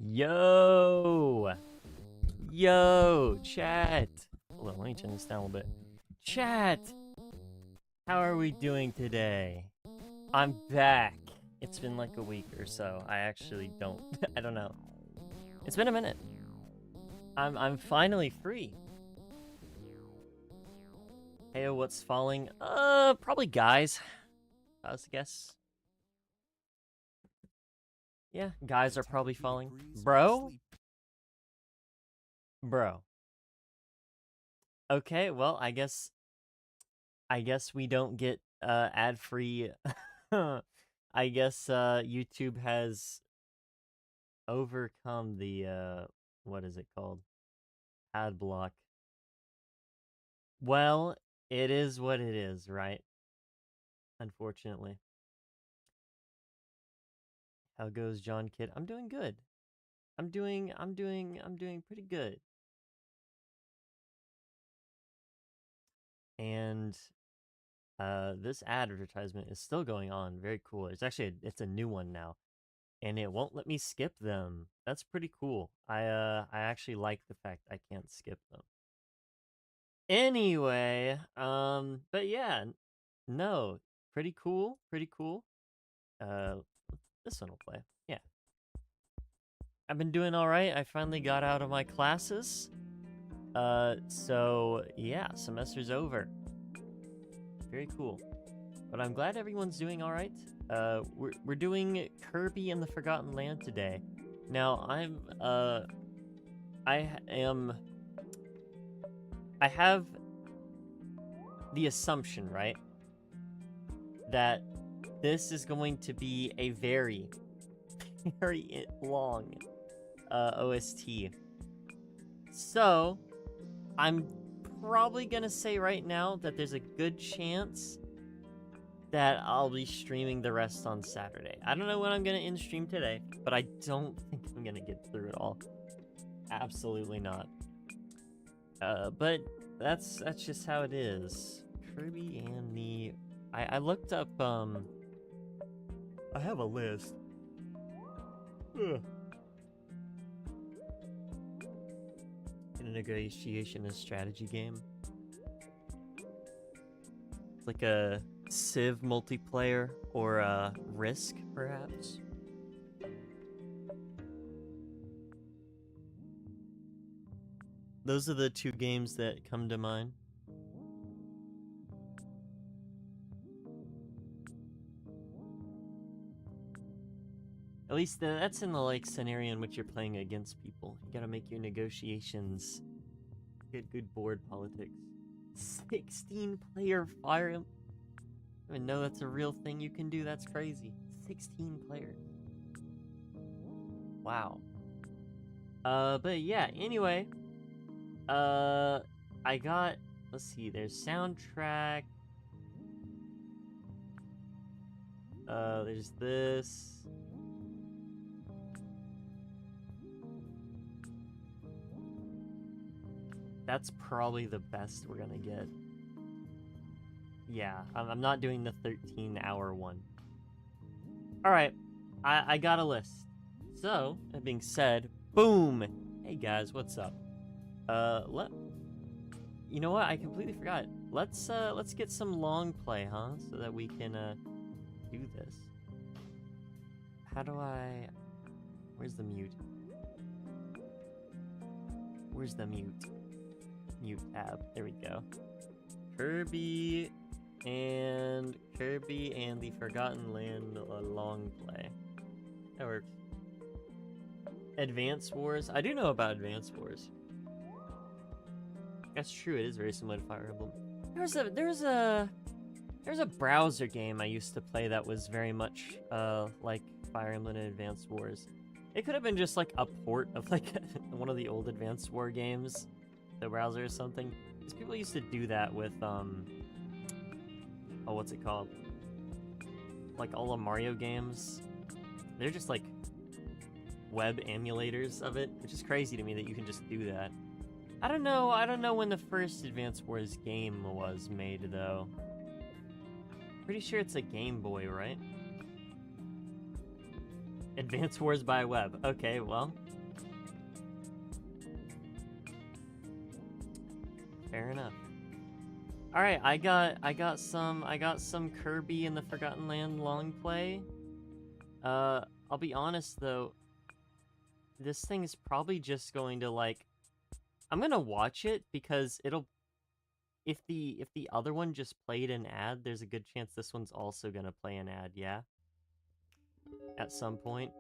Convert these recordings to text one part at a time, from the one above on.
Yo! Yo, chat! Hold on, let me turn this down a little bit. Chat! How are we doing today? I'm back. It's been like a week or so. I actually don't... I don't know. It's been a minute. I'm finally free. Hey, what's falling? Probably guys. I was guess. Yeah, guys are probably falling. Bro? Bro. Okay, well, I guess we don't get ad-free. I guess YouTube has overcome the what is it called? Ad block. Well, it is what it is, right? Unfortunately. How goes John Kitt? I'm doing good. I'm doing pretty good. And this advertisement is still going on. Very cool. It's a new one now. And it won't let me skip them. That's pretty cool. I actually like the fact I can't skip them. Anyway, but yeah, no, pretty cool, pretty cool. This one will play. Yeah. I've been doing all right. I finally got out of my classes. So yeah, semester's over. Very cool. But I'm glad everyone's doing all right. We're doing Kirby and the Forgotten Land today. Now I have the assumption, right, that this is going to be a very, very long OST. So, I'm probably gonna say right now that there's a good chance that I'll be streaming the rest on Saturday. I don't know when I'm gonna end stream today, but I don't think I'm gonna get through it all. Absolutely not. But that's just how it is. Kirby and the... I looked up, I have a list. Ugh. In a negotiation and strategy game. It's like a Civ multiplayer or a Risk, perhaps. Those are the two games that come to mind. At least that's in the like scenario in which you're playing against people. You gotta make your negotiations. Get good board politics. 16-player fire. I didn't even know that's a real thing you can do. That's crazy. 16 players. Wow. But yeah. Anyway, I got. Let's see. There's soundtrack. There's this. That's probably the best we're gonna get. Yeah, I'm not doing the 13-hour one. Alright, I got a list. So, that being said, boom! Hey guys, what's up? You know what? I completely forgot. Let's get some long play, huh? So that we can, do this. How do I... Where's the mute? Where's the mute? Mute tab. There we go. Kirby and the Forgotten Land long play. That works. Advance Wars. I do know about Advance Wars. That's true. It is very similar to Fire Emblem. There's a browser game I used to play that was very much like Fire Emblem and Advance Wars. It could have been just like a port of like one of the old Advance War games, the browser or something. Because people used to do that with oh, what's it called? Like all the Mario games. They're just like web emulators of it, which is crazy to me that you can just do that. I don't know when the first Advance Wars game was made though. Pretty sure it's a Game Boy, right? Advance Wars by Web. Okay, well. Fair enough. Alright, I got some Kirby in the Forgotten Land long play. I'll be honest though, this thing is probably just going to like, I'm gonna watch it because it'll, if the other one just played an ad, there's a good chance this one's also gonna play an ad, yeah? At some point.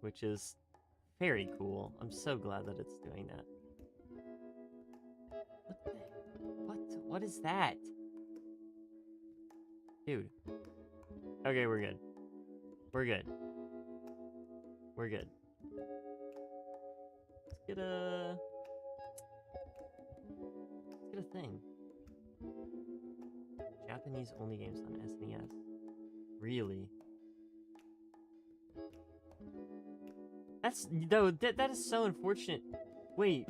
Which is very cool. I'm so glad that it's doing that. What is that? Dude. Okay, we're good. We're good. We're good. Let's get a thing. Japanese only games on SNES. Really? That's no, that is so unfortunate. Wait.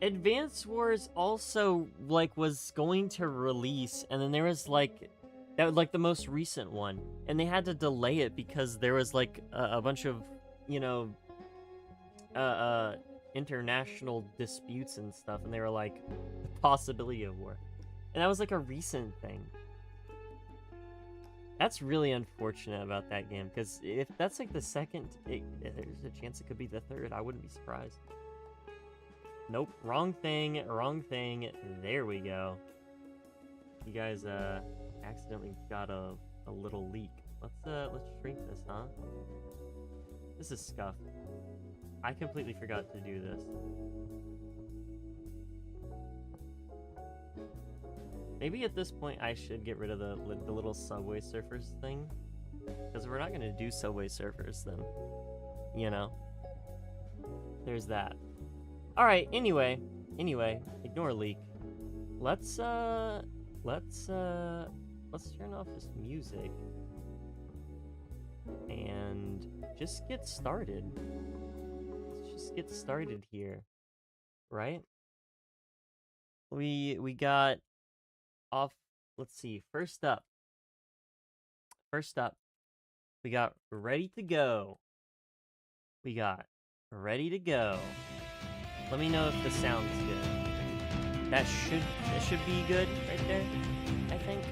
Advance Wars also like was going to release, and then there was like that was like the most recent one, and they had to delay it because there was like a bunch of, you know, international disputes and stuff, and they were like the possibility of war, and that was like a recent thing. That's really unfortunate about that game, because if that's like the second, there's a chance it could be the third. I wouldn't be surprised. Nope, wrong thing, wrong thing. There we go. You guys accidentally got a little leak. Let's shrink this, huh? This is scuffed. I completely forgot to do this. Maybe at this point I should get rid of the little Subway Surfers thing, because we're not gonna do Subway Surfers then. You know. There's that. All right. Anyway, ignore leak. Let's turn off this music and just get started. Let's just get started here, right? We got off. Let's see. First up, we got ready to go. We got ready to go. Let me know if the sound's good. That should be good right there, I think.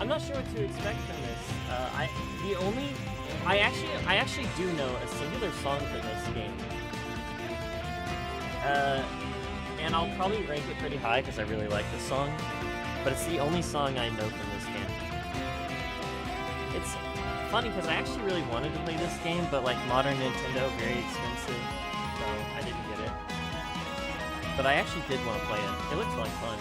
I'm not sure what to expect from this. I actually do know a singular song for this game. And I'll probably rank it pretty high because I really like this song. But it's the only song I know from this game. It's funny because I actually really wanted to play this game, but like modern Nintendo, very expensive, so I didn't get it. But I actually did want to play it. It looks like fun.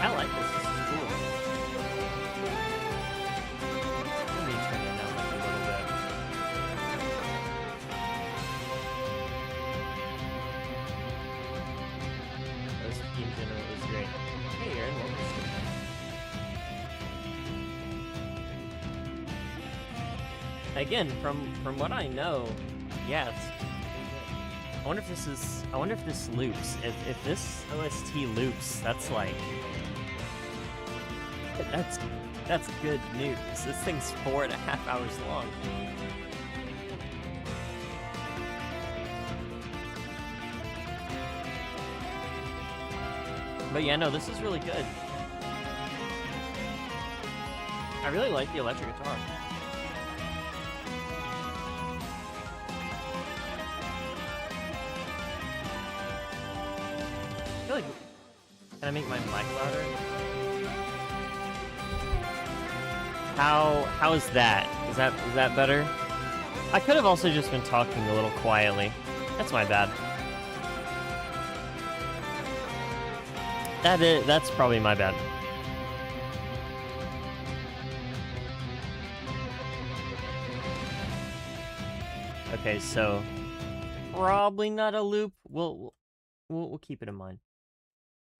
I like this. This is cool. Let me turn it down like a little bit. OST in general is great. Hey Aaron, welcome to the stream. Again, from what I know, yeah, it's I wonder if this loops. If this OST loops, that's like that's good news. This thing's 4.5 hours long. But yeah, no, this is really good. I really like the electric guitar. I feel like, can I make my mic louder? How is that? Is that better? I could have also just been talking a little quietly. That's my bad. That's probably my bad. Okay, so probably not a loop. We'll keep it in mind.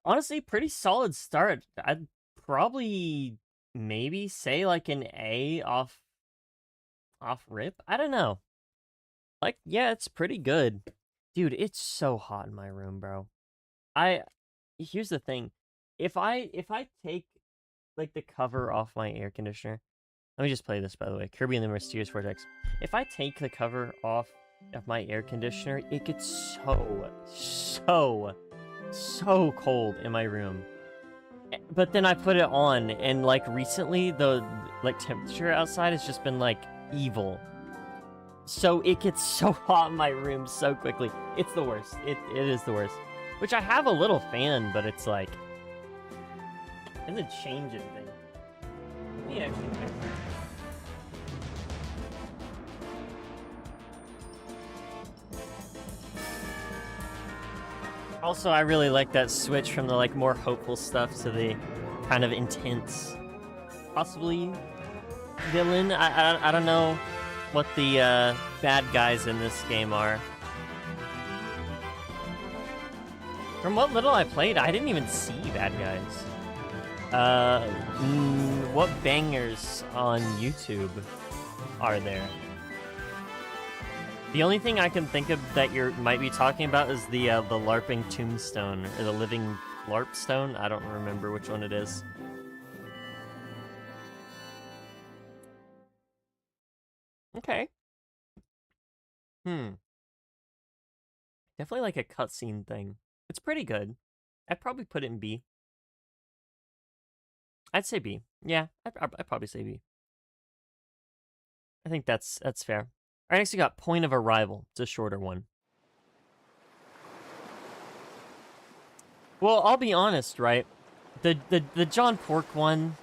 Honestly, pretty solid start. I'd probably maybe say like an A off off rip. I don't know. Like, yeah, it's pretty good. Dude, it's so hot in my room, bro. Here's the thing. If I take like the cover off my air conditioner, let me just play this, by the way. Kirby and the Mysterious Vortex. If I take the cover off of my air conditioner, it gets so cold in my room. But then I put it on, and like recently, the like temperature outside has just been like evil. So it gets so hot in my room so quickly. It's the worst. It is the worst. Which I have a little fan, but it's like, it doesn't change anything. Let me actually check. Also, I really like that switch from the like more hopeful stuff to the kind of intense, possibly villain. I don't know what the bad guys in this game are. From what little I played, I didn't even see bad guys. What bangers on YouTube are there? The only thing I can think of that you might be talking about is the LARPing tombstone, or the living LARP stone. I don't remember which one it is. Okay. Definitely like a cutscene thing. It's pretty good. I'd probably put it in B. I'd say B. Yeah, I'd probably say B. I think that's fair. All right, next we got Point of Arrival. It's a shorter one. Well, I'll be honest, right? The John Pork one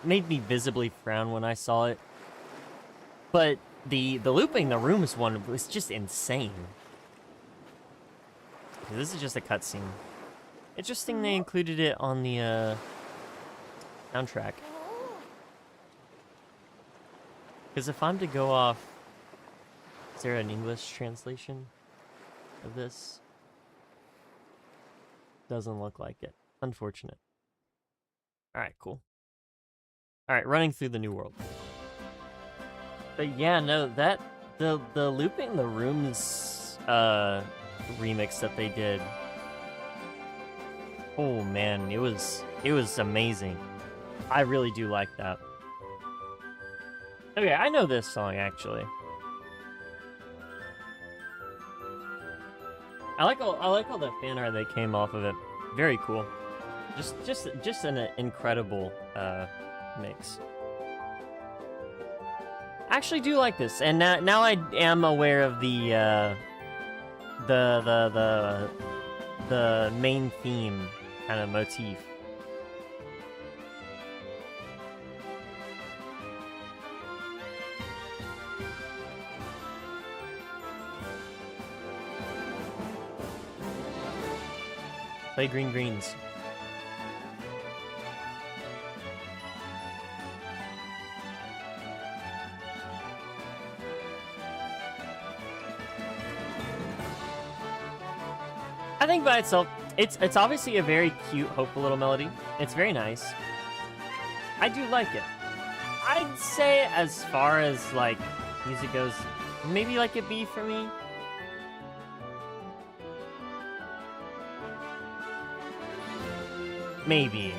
made me visibly frown when I saw it. But the Looping the Rooms one was just insane. This is just a cutscene. Interesting they included it on the soundtrack. Because if I'm to go off... Is there an English translation of this? Doesn't look like it. Unfortunate. Alright, cool. Alright, running through the new world. But yeah, no, that... The Looping the Rooms remix that they did... Oh man, it was amazing. I really do like that. Okay, I know this song actually. I like all the fan art that came off of it. Very cool. Just an incredible mix. I actually do like this, and now I am aware of the main theme kind of motif. Play green greens. I think by itself, it's obviously a very cute, hopeful little melody. It's very nice. I do like it. I'd say as far as like music goes, maybe like a B for me. Maybe.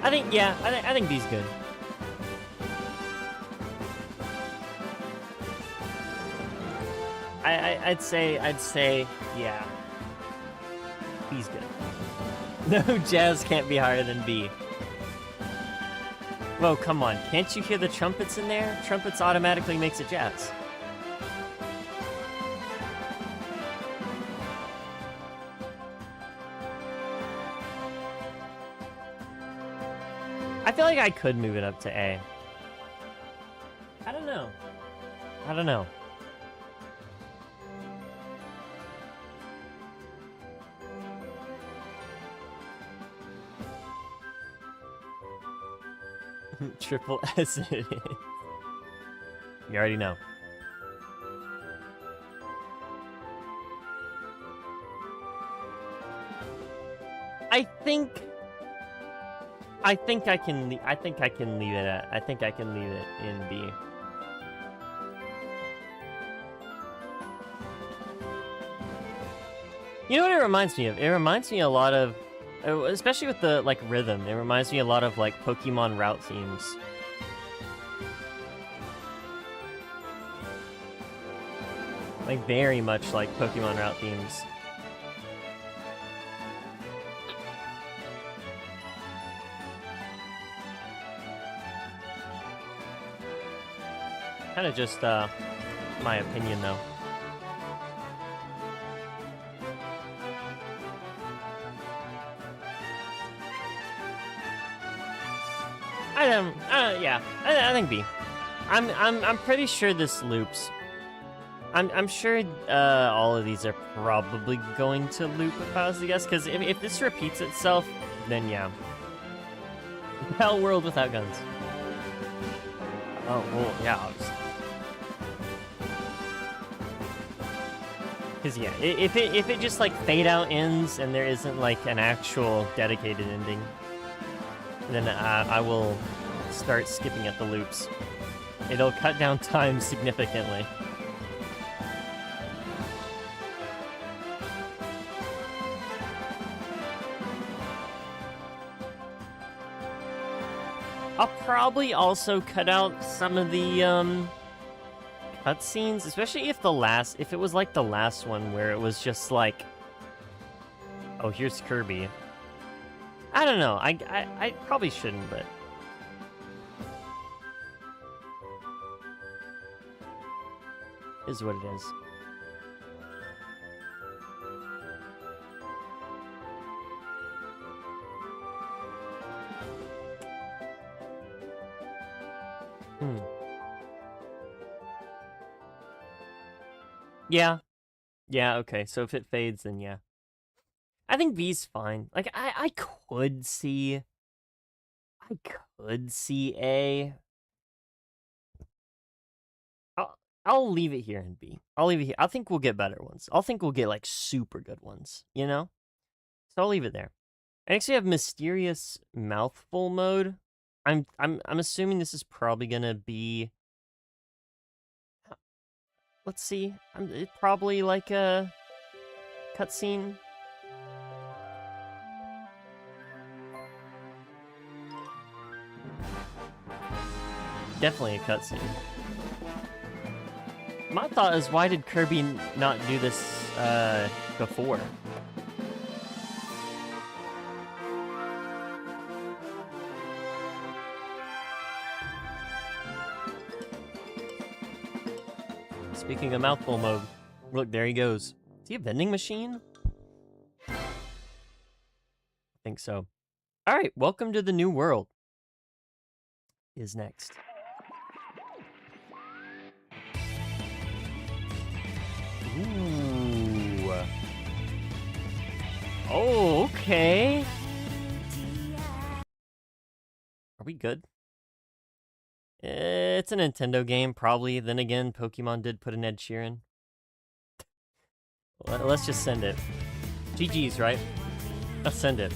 I think, yeah, I think B's good. I'd say, yeah. B's good. No, jazz can't be higher than B. Whoa, come on. Can't you hear the trumpets in there? Trumpets automatically makes it jazz. I feel like I could move it up to A. I don't know. Triple S it is. You already know. I think I think I can leave it at. I think I can leave it in B. You know what it reminds me of? It reminds me a lot of, especially with the like rhythm. It reminds me a lot of like Pokemon route themes. Like very much like Pokemon route themes. Kind of just my opinion though. I think B. I'm pretty sure this loops. I'm sure all of these are probably going to loop if I was to guess, because if this repeats itself, then yeah. Hell world without guns. Oh, well, yeah. Because yeah, if it just like fade out ends and there isn't like an actual dedicated ending, then I will start skipping at the loops. It'll cut down time significantly. I'll probably also cut out some of the cutscenes, especially if it was like the last one where it was just like, oh, here's Kirby. I don't know. I probably shouldn't, but is what it is. Yeah. Yeah, okay. So if it fades, then yeah. I think B's fine. Like, I could see A. I'll leave it here in B. I'll leave it here. I think we'll get better ones. I think we'll get, like, super good ones, you know? So I'll leave it there. Next we have Mysterious Mouthful Mode. I'm assuming this is probably gonna be... Let's see. It's probably like a cutscene. Definitely a cutscene. My thought is, why did Kirby not do this before? Speaking of mouthful mode, look, there he goes. Is he a vending machine? I think so. All right, welcome to the new world. Is next. Ooh. Oh, okay. Are we good? It's a Nintendo game, probably. Then again, Pokemon did put an Ed Sheeran. Let's just send it. GG's, right? Let's send it.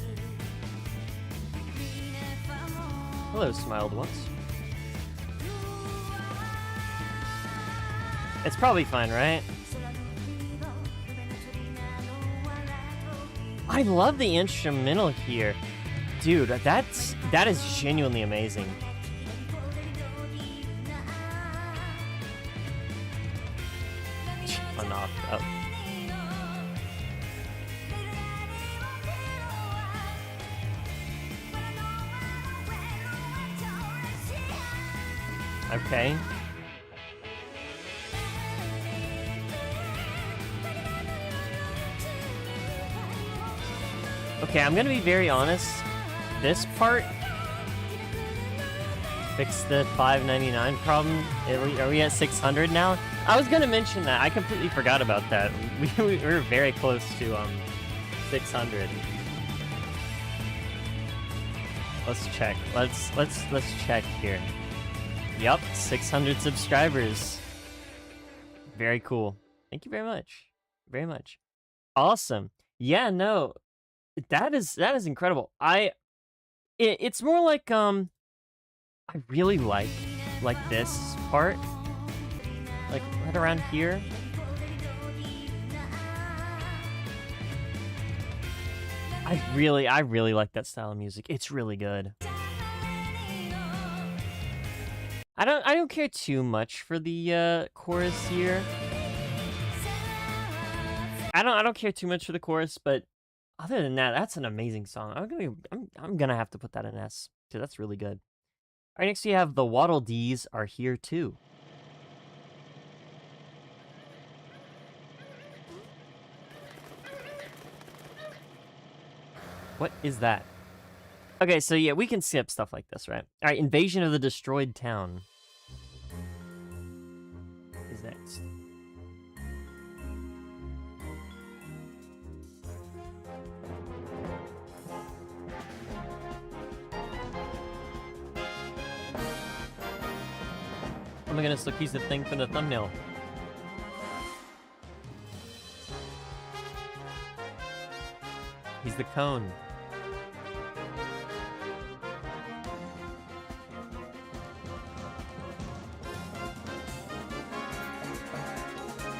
Hello, smiled once. It's probably fine, right? I love the instrumental here. Dude, that is genuinely amazing. Knocked up. Okay. Okay, I'm gonna be very honest. This part, fix the $5.99 problem. Are we at 600 now? I was gonna mention that. I completely forgot about that. We were very close to 600. Let's check. Let's check here. Yup, 600 subscribers. Very cool. Thank you very much. Very much. Awesome. Yeah, no. That is incredible. It's more like, I really like this part. Like, right around here. I really like that style of music. It's really good. I don't care too much for the chorus here. I don't care too much for the chorus, but other than that, that's an amazing song. I'm gonna have to put that in S, because that's really good. All right, next we have the Waddle Dees are here too. What is that? Okay, so yeah, we can skip stuff like this, right? All right, Invasion of the Destroyed Town is next. Oh my goodness, look, he's the thing from the thumbnail. He's the cone.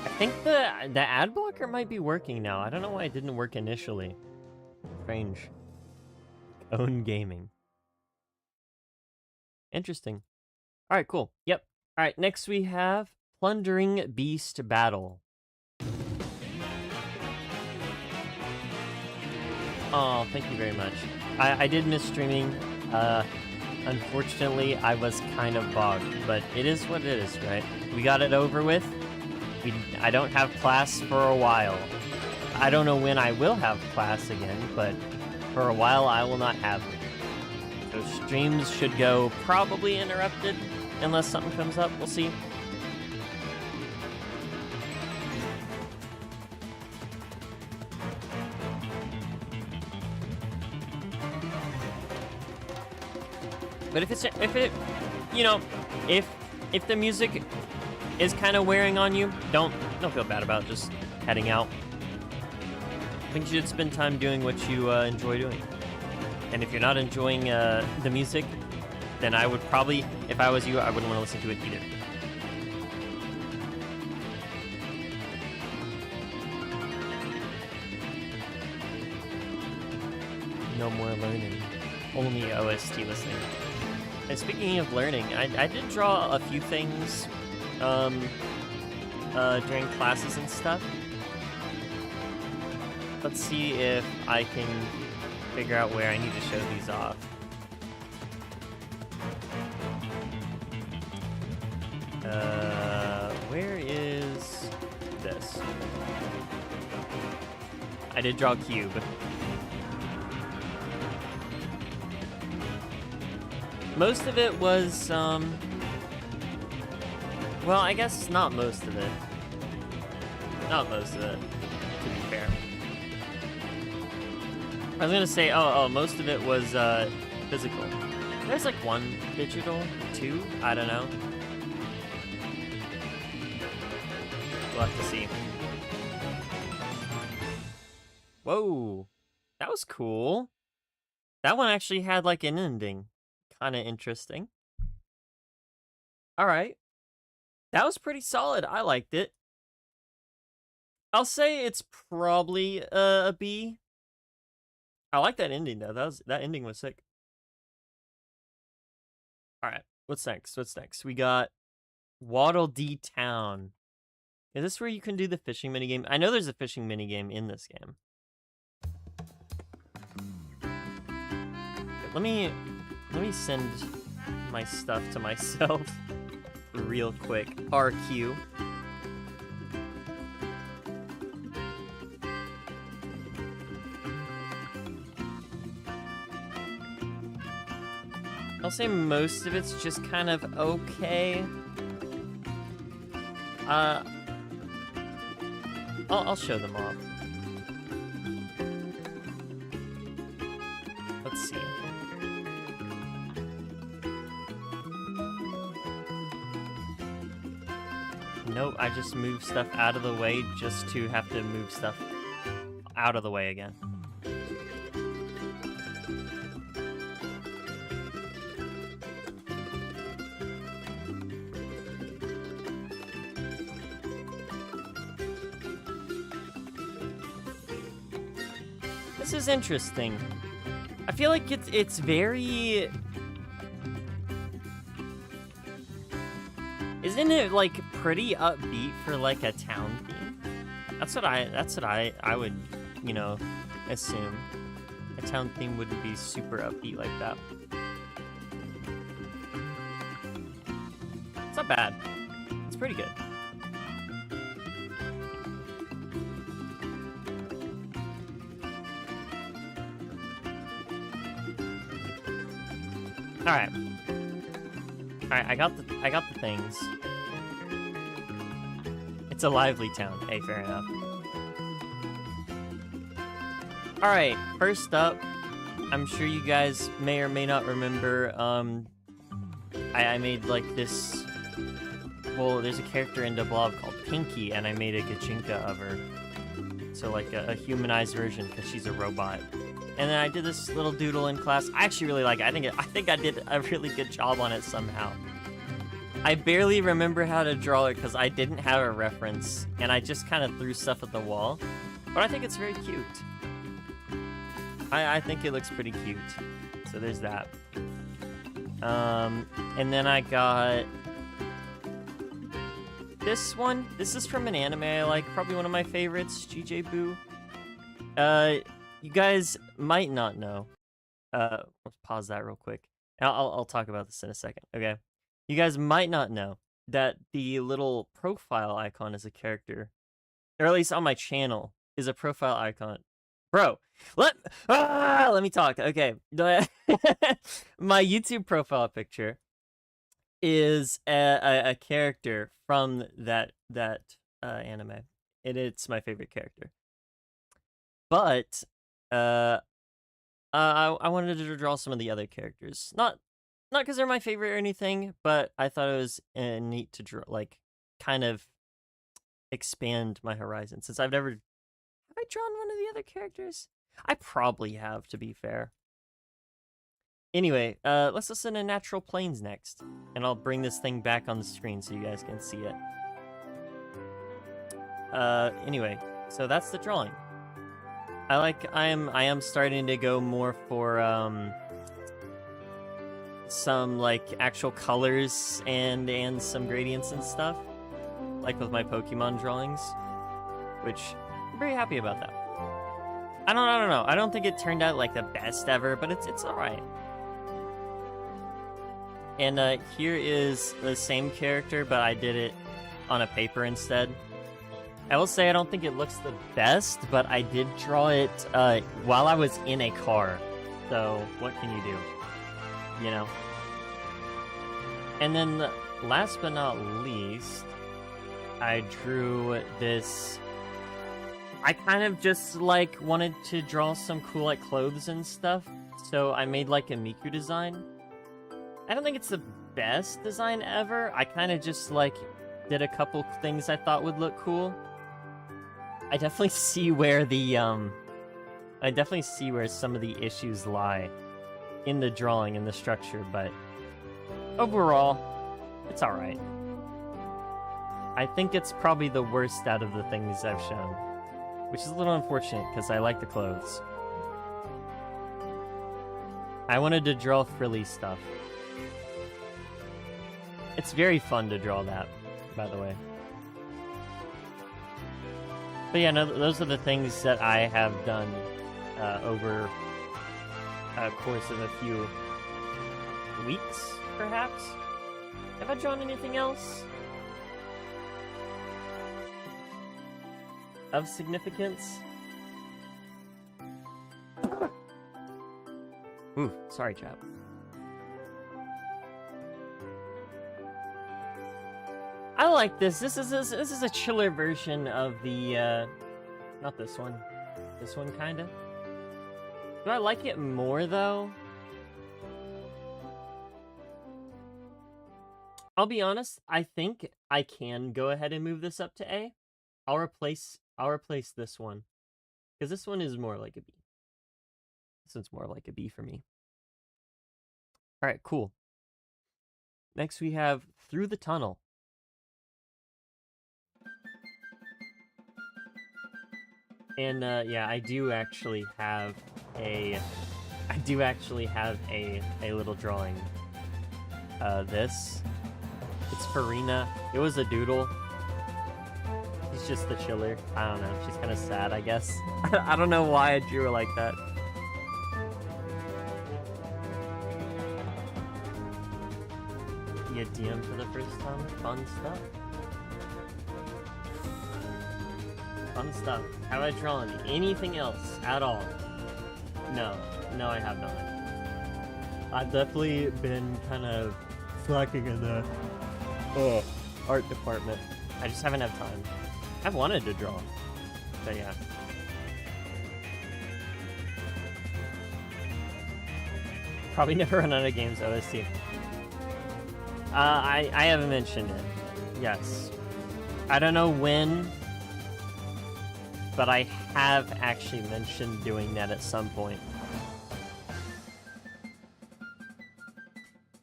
I think the ad blocker might be working now. I don't know why it didn't work initially. Strange. Cone gaming. Interesting. All right, cool. Yep. All right, next we have Plundering Beast Battle. Oh, thank you very much. I did miss streaming. Unfortunately, I was kind of bogged, but it is what it is, right? We got it over with. I don't have class for a while. I don't know when I will have class again, but for a while I will not have it. So streams should go probably interrupted unless something comes up. We'll see. But if the music is kind of wearing on you, don't feel bad about just heading out. I think you should spend time doing what you enjoy doing. And if you're not enjoying the music, then I would probably, if I was you, I wouldn't want to listen to it either. No more learning. Only OST listening. And speaking of learning, I did draw a few things during classes and stuff. Let's see if I can figure out where I need to show these off. Where is this? I did draw a cube. Most of it was, well, I guess not most of it. Not most of it, to be fair. I was gonna say, most of it was, physical. There's like one digital, two, I don't know. We'll have to see. Whoa, that was cool. That one actually had like an ending. Kind of interesting. All right. That was pretty solid. I liked it. I'll say it's probably a B. I like that ending though. That ending was sick. All right. What's next? We got Waddle Dee Town. Is this where you can do the fishing minigame? I know there's a fishing minigame in this game. But let me send my stuff to myself real quick. RQ. I'll say most of it's just kind of okay. I'll show them off. Let's see. Nope, I just moved stuff out of the way just to have to move stuff out of the way again. This is interesting. I feel like it's very... Isn't it, like, pretty upbeat for, like, a town theme? That's what I would, you know, assume. A town theme wouldn't be super upbeat like that. It's not bad. It's pretty good. Alright. Alright, I got the things. It's a lively town. Hey, fair enough. Alright, first up, I'm sure you guys may or may not remember, I made, like, this... Well, there's a character in Blob called Pinky, and I made a Gajinka of her. So, like, a humanized version, because she's a robot. And then I did this little doodle in class. I actually really like it. I think I did a really good job on it somehow. I barely remember how to draw it, because I didn't have a reference, and I just kind of threw stuff at the wall. But I think it's very cute. I think it looks pretty cute. So there's that. And then I got this one. This is from an anime I like, probably one of my favorites, GJ Boo. You guys might not know. Let's pause that real quick. I'll talk about this in a second, okay? You guys might not know that the little profile icon is a character, or at least on my channel, is a profile icon. Bro, let me talk. Okay, my YouTube profile picture is a character from that anime, and it's my favorite character. But I wanted to draw some of the other characters, not because they're my favorite or anything, but I thought it was neat to draw, like, kind of expand my horizon, since Have I drawn one of the other characters? I probably have, to be fair. Anyway, let's listen to Natural Plains next, and I'll bring this thing back on the screen so you guys can see it. Anyway, so that's the drawing. I am starting to go more for, some, like, actual colors and some gradients and stuff, like with my Pokemon drawings, which... very happy about that. I don't know. I don't think it turned out like the best ever, but it's alright. And here is the same character, but I did it on a paper instead. I will say I don't think it looks the best, but I did draw it while I was in a car. So what can you do? You know? And then last but not least, I drew this... I kind of just, like, wanted to draw some cool, like, clothes and stuff, so I made, like, a Miku design. I don't think it's the best design ever. I kind of just, like, did a couple things I thought would look cool. I definitely see where the, I definitely see where some of the issues lie in the drawing and the structure, but overall, it's alright. I think it's probably the worst out of the things I've shown. Which is a little unfortunate, because I like the clothes. I wanted to draw frilly stuff. It's very fun to draw that, by the way. But yeah, no, those are the things that I have done over a course of a few weeks, perhaps? Have I drawn anything else of significance? Ooh, sorry, chap. I like this. This is a chiller version of the not this one. This one kinda. Do I like it more though? I'll be honest, I think I can go ahead and move this up to A. I'll replace this one, because this one is more like a B. This one's more like a B for me. All right, cool. Next we have Through the Tunnel. And yeah, I do actually have a little drawing. This. It's Farina. It was a doodle. She's just the chiller. I don't know. She's kind of sad, I guess. I don't know why I drew her like that. You DM for the first time? Fun stuff. Fun stuff. Have I drawn anything else at all? No. No, I have not. I've definitely been kind of slacking in the art department. I just haven't had time. I've wanted to draw, but yeah. Probably never run out of games OST. I haven't mentioned it. Yes. I don't know when, but I have actually mentioned doing that at some point.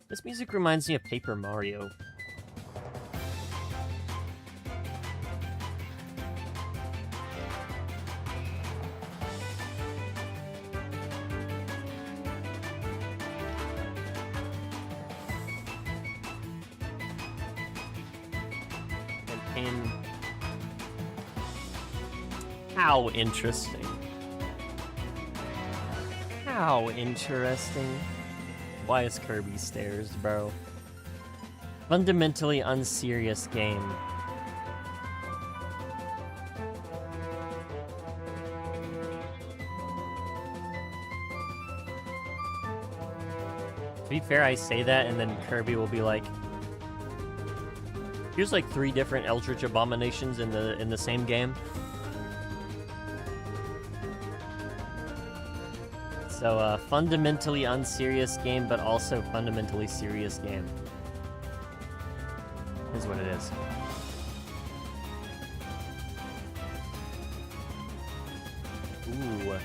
This music reminds me of Paper Mario. How interesting. How interesting. Why is Kirby stairs, bro? Fundamentally unserious game. To be fair, I say that and then Kirby will be like, here's like 3 different Eldritch Abominations in the same game. So, fundamentally unserious game, but also fundamentally serious game. Is what it is. Ooh.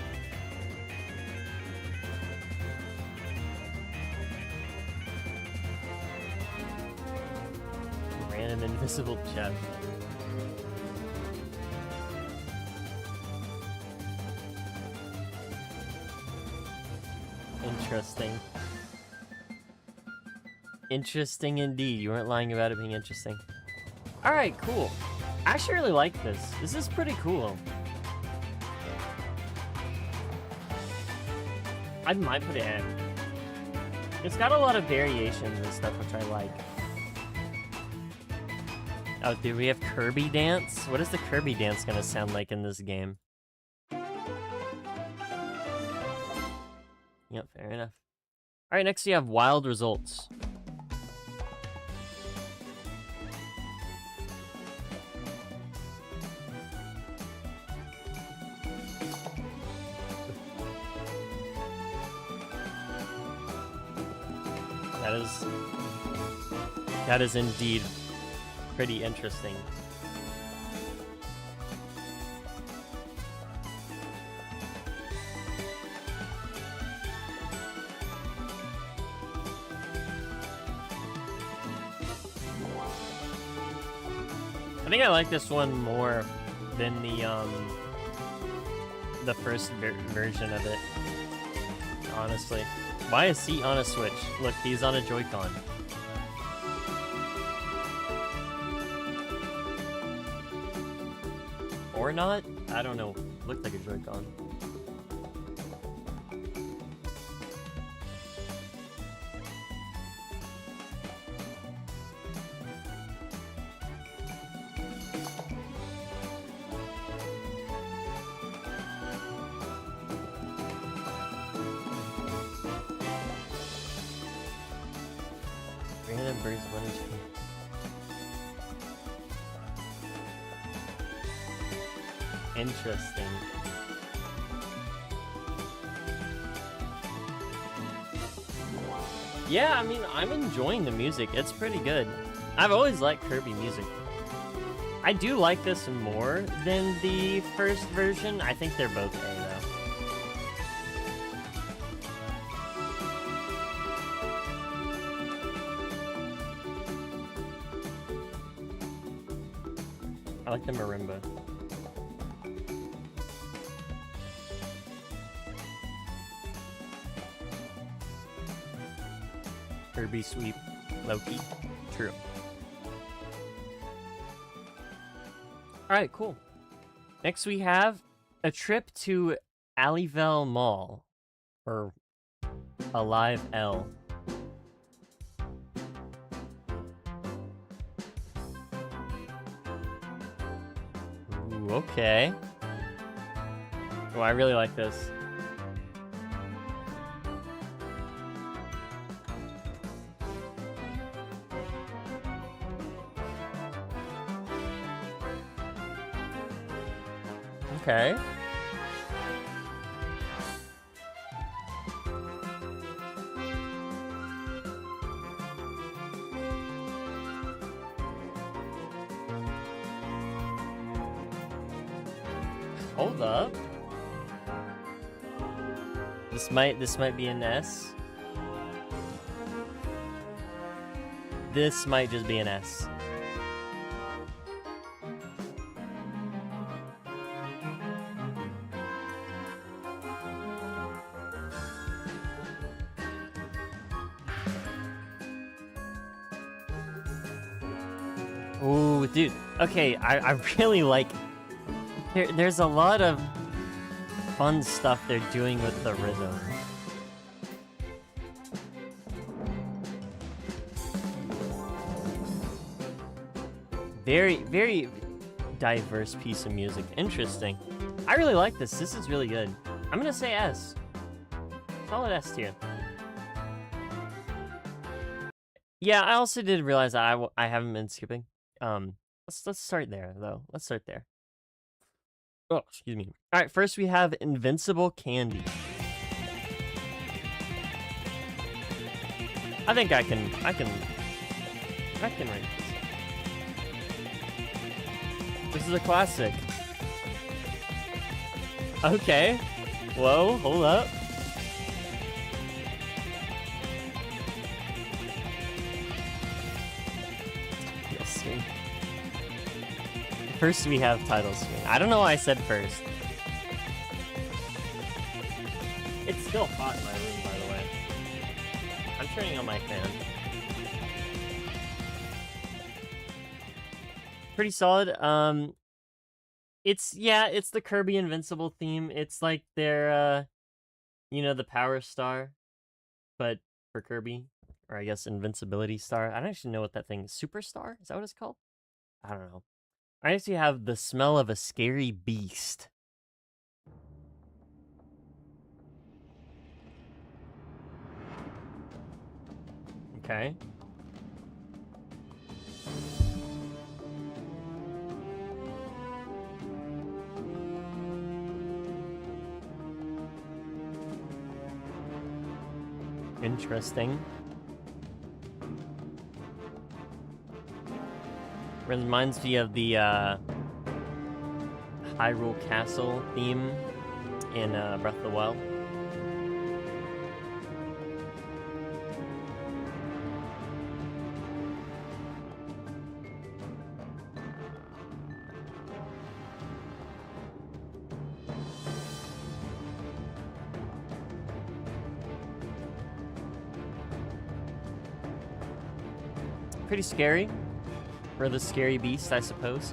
Random invisible chest. Interesting. Interesting indeed. You weren't lying about it being interesting. Alright, cool. I actually really like this. This is pretty cool. I might put it in. It's got a lot of variations and stuff, which I like. Oh, do we have Kirby dance? What is the Kirby dance gonna sound like in this game? Yep, fair enough. Alright, next you have wild results. That is indeed pretty interesting. I think I like this one more than the first version of it, honestly. Why is he on a Switch? Look, he's on a Joy-Con. Or not? I don't know. Looked like a Joy-Con. Random birds running. Interesting. Yeah, I mean, I'm enjoying the music. It's pretty good. I've always liked Kirby music. I do like this more than the first version. I think they're both A, though. I like the marimba. Kirby sweep, Loki. True. Alright, cool. Next we have a trip to Alivel Mall. Or Alive L. Ooh, okay. Oh, I really like this. Okay. Hold up. This might be an S. This might just be an S. Ooh, dude. Okay, I really like... There's a lot of fun stuff they're doing with the rhythm. Very, very diverse piece of music. Interesting. I really like this. This is really good. I'm gonna say S. Solid S tier. Yeah, I also did realize that I haven't been skipping. Let's start there though. Let's start there. Oh, excuse me. All right, first we have Invincible Candy. I think I can rank this. This is a classic. Okay. Whoa, hold up. First we have title screen. I don't know why I said first. It's still hot in my room, by the way. I'm turning on my fan. Pretty solid. It's the Kirby Invincible theme. It's like their you know, the Power Star, but for Kirby. Or I guess Invincibility Star. I don't actually know what that thing is. Superstar? Is that what it's called? I don't know. I actually have the smell of a scary beast. Okay. Interesting. Reminds me of the Hyrule Castle theme in Breath of the Wild. Pretty scary. For the scary beast, I suppose.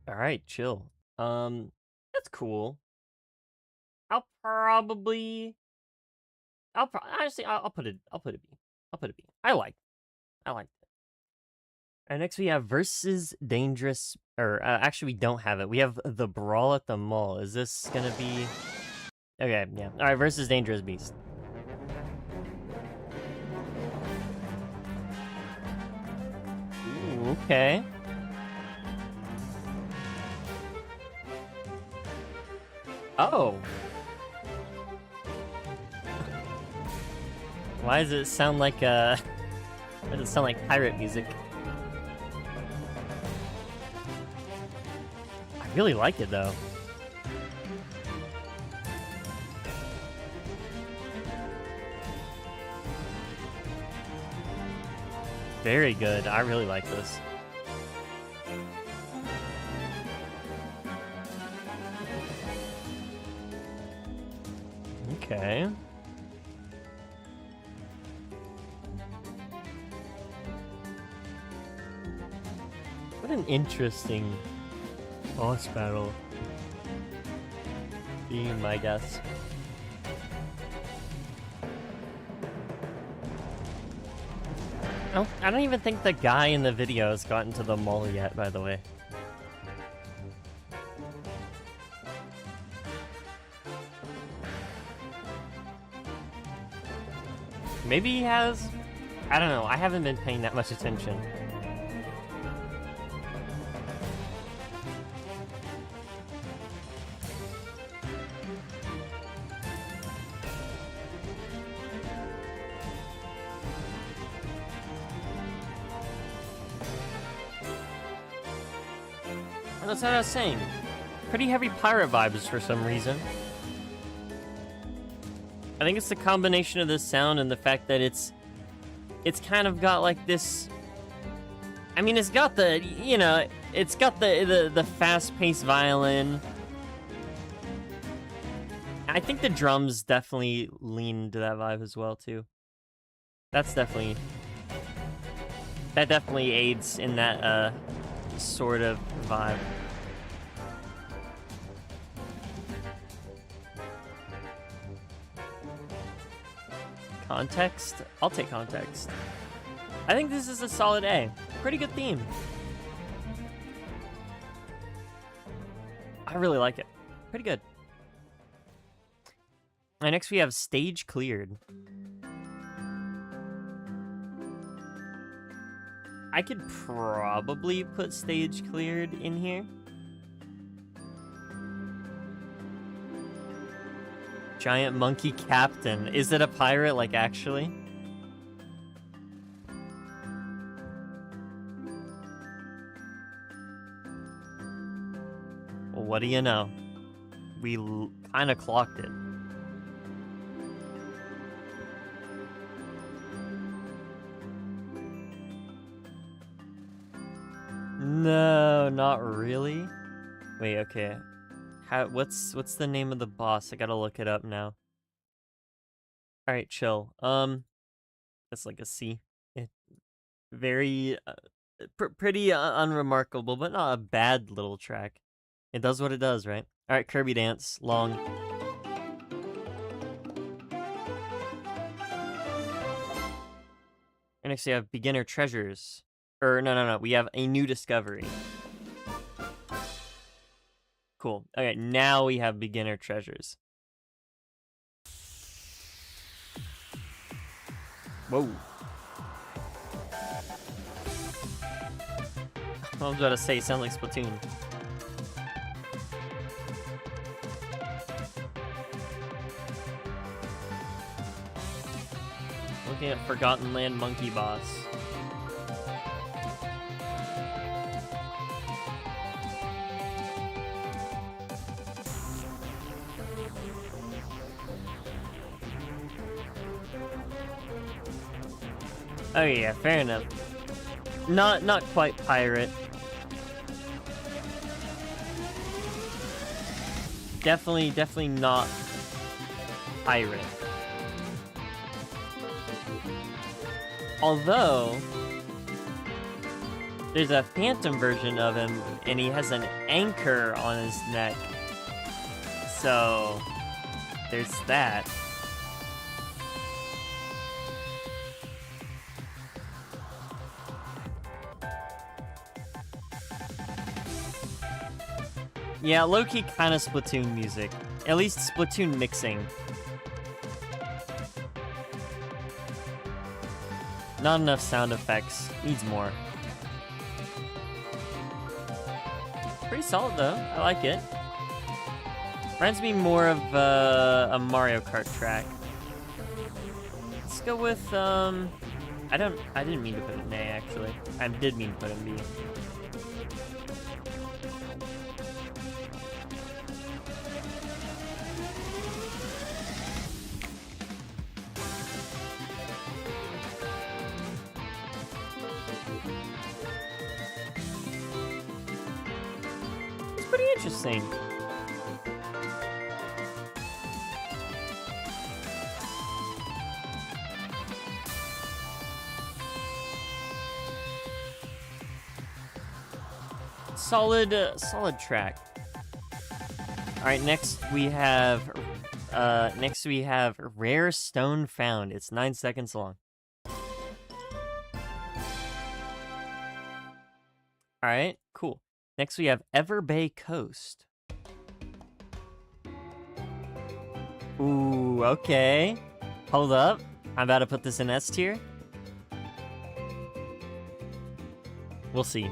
All right, chill. That's cool. Honestly, I'll put it B. I'll put it B. I liked it. And next we have versus dangerous, or actually we don't have it. We have the brawl at the mall. Is this gonna be? Okay, yeah. All right, versus dangerous beast. Ooh, okay. Oh. Why does it sound like why does it sound like pirate music? I really like it though. Very good. I really like this. Okay. What an interesting boss battle theme, I guess. Oh, I don't even think the guy in the video has gotten to the mall yet, by the way. Maybe he has? I don't know, I haven't been paying that much attention. That's what I was saying. Pretty heavy pirate vibes for some reason. I think it's the combination of this sound and the fact that it's kind of got like this. I mean, it's got the, you know, it's got the fast-paced violin. I think the drums definitely lean into that vibe as well too. That definitely aids in that sort of vibe. Context? I'll take context. I think this is a solid A. Pretty good theme. I really like it. Pretty good. And next we have stage cleared. I could probably put stage cleared in here. Giant monkey captain. Is it a pirate, like, actually? Well, what do you know? We kind of clocked it. No, not really. Wait, okay. What's the name of the boss? I gotta look it up now. All right, chill. That's like a C. Very pretty unremarkable, but not a bad little track. It does what it does, right? All right, Kirby dance, long. And next we have beginner treasures. Or no. We have a new discovery. Cool. Okay, now we have beginner treasures. Whoa. I was about to say, sound like Splatoon. Looking at Forgotten Land Monkey Boss. Oh yeah, fair enough. Not quite pirate. Definitely not pirate. Although there's a phantom version of him and he has an anchor on his neck. So there's that. Yeah, low-key kind of Splatoon music. At least Splatoon mixing. Not enough sound effects. Needs more. Pretty solid though. I like it. Reminds me more of a Mario Kart track. Let's go with I didn't mean to put it in A actually. I did mean to put it in B. Interesting. solid track. All right, next we have Rare Stone Found. It's 9 seconds long. All right, cool. Next we have Ever Bay Coast. Ooh, okay. Hold up. I'm about to put this in S tier. We'll see.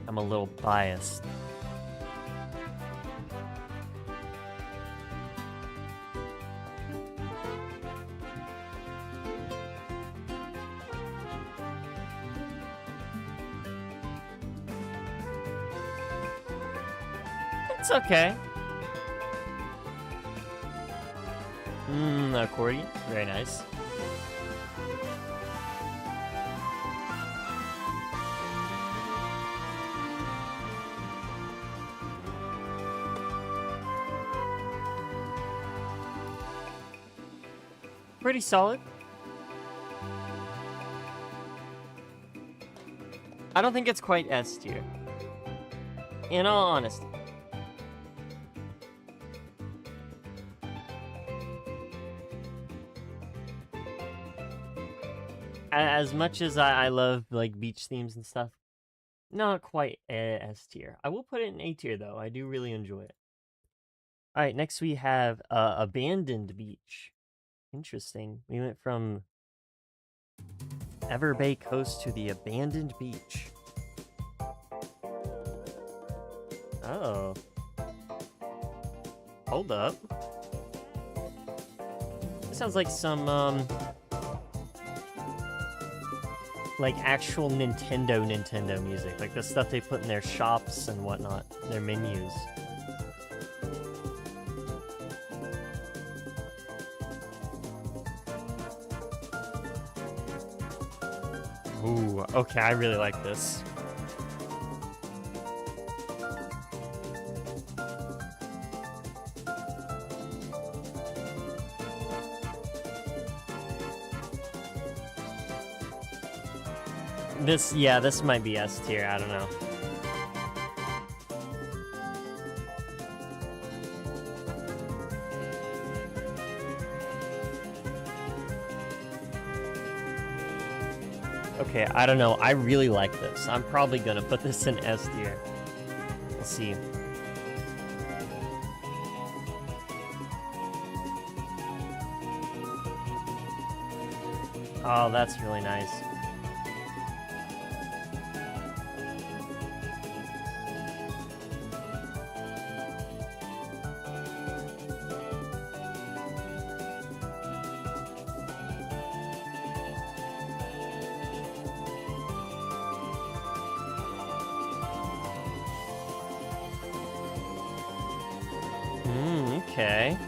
I'm a little biased. It's okay. Accordion. Very nice. Pretty solid. I don't think it's quite S tier. In all honesty. As much as I love like beach themes and stuff, not quite S tier. I will put it in A tier though. I do really enjoy it. All right, next we have Abandoned Beach. Interesting. We went from Ever Bay Coast to the Abandoned Beach. Oh. Hold up. This sounds like some like actual Nintendo music, like the stuff they put in their shops and whatnot, their menus. Ooh, okay, I really like this. This might be S tier, I don't know. Okay, I don't know. I really like this. I'm probably gonna put this in S tier. We'll see. Oh, that's really nice. Okay.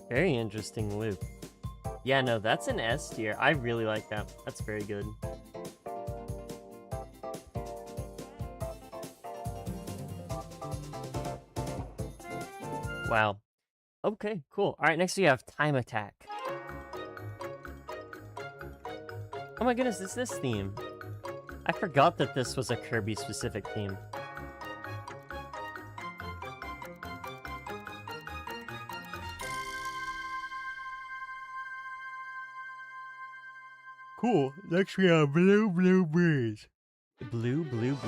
Very interesting loop. Yeah, no, that's an S tier. I really like that. That's very good. Wow. Okay, cool. All right, next we have Time Attack. Oh my goodness, it's this theme. I forgot that this was a Kirby specific theme. Cool. Next we have Blue Breeze. Blue Breeze.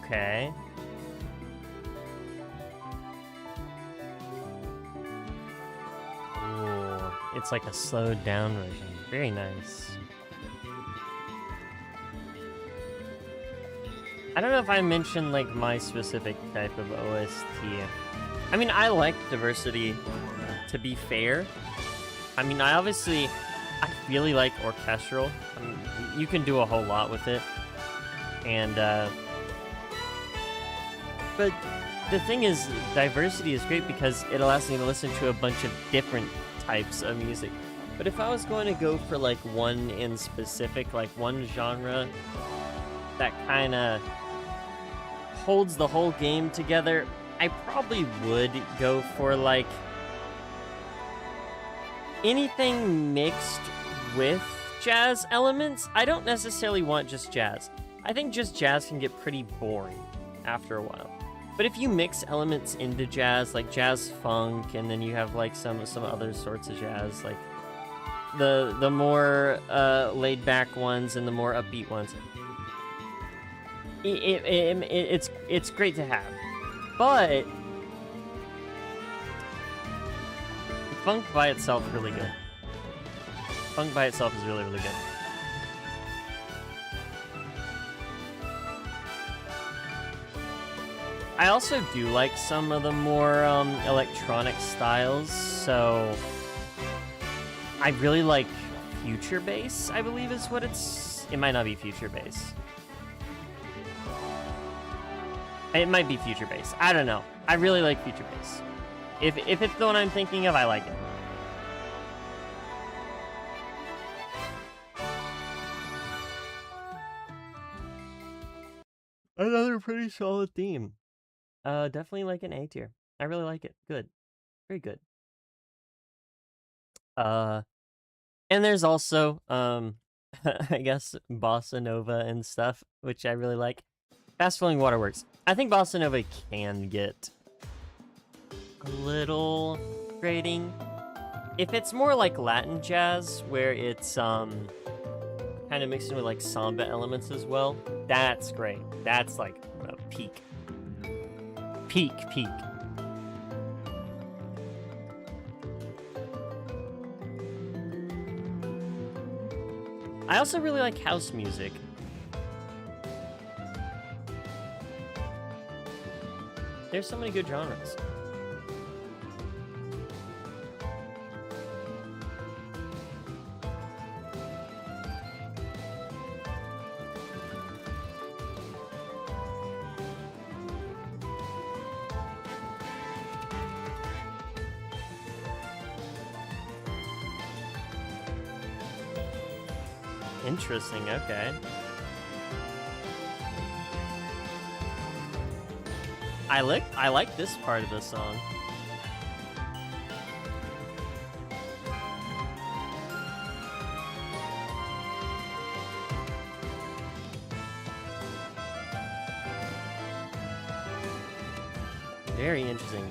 Okay. Ooh, it's like a slowed down version. Very nice. I don't know if I mentioned like my specific type of OST. I mean, I like diversity, to be fair. I mean, I really like orchestral. I mean, you can do a whole lot with it. And, but the thing is, diversity is great because it allows me to listen to a bunch of different types of music. But if I was going to go for like one in specific, like one genre, that kind of holds the whole game together, I probably would go for like anything mixed with jazz elements. I don't necessarily want just jazz. I think just jazz can get pretty boring after a while. But if you mix elements into jazz, like jazz funk, and then you have like some other sorts of jazz, like the more laid back ones and the more upbeat ones, it's great to have. But funk by itself is really good. Funk by itself is really, really good. I also do like some of the more electronic styles, so I really like future bass, I believe is what it's... It might not be future bass. It might be future bass. I don't know. I really like future bass. If it's the one I'm thinking of, I like it. Another pretty solid theme. Definitely like an A tier. I really like it. Good. Very good. And there's also, I guess, bossa nova and stuff, which I really like. Fast flowing waterworks. I think bossa nova can get a little grating. If it's more like Latin jazz, where it's kind of mixed in with like samba elements as well, that's great. That's like a peak. Peak. I also really like house music. There's so many good genres. Interesting, okay. I like this part of the song. Very interesting.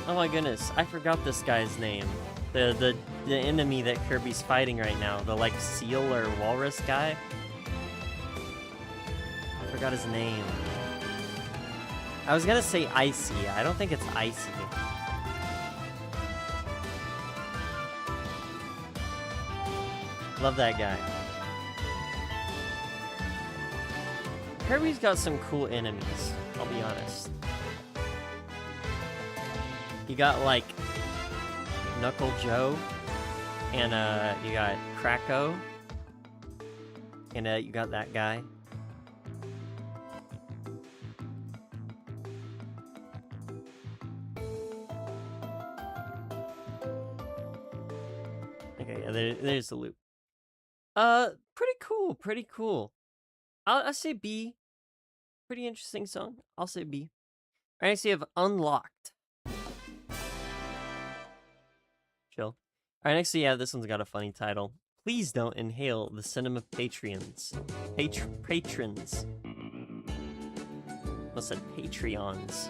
Oh my goodness, I forgot this guy's name. The enemy that Kirby's fighting right now, the like seal or walrus guy. I forgot his name. I was gonna say Icy. I don't think it's Icy. Love that guy. Kirby's got some cool enemies, I'll be honest. You got like Knuckle Joe, and you got Kracko, and you got that guy. Okay, yeah, there's the loop. Pretty cool. I'll say B. Pretty interesting song. I'll say B. All right, next you have Unlocked. Chill. Alright, next we have, this one's got a funny title. Please don't inhale the cinema patrons. Patrons. I said Patreons.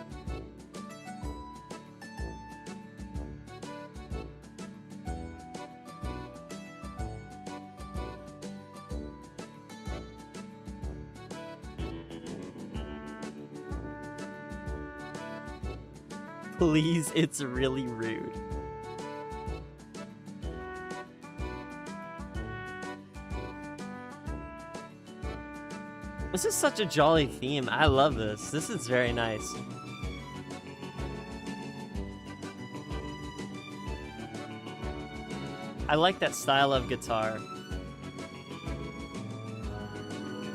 Please, it's really rude. This is such a jolly theme. I love this. This is very nice. I like that style of guitar.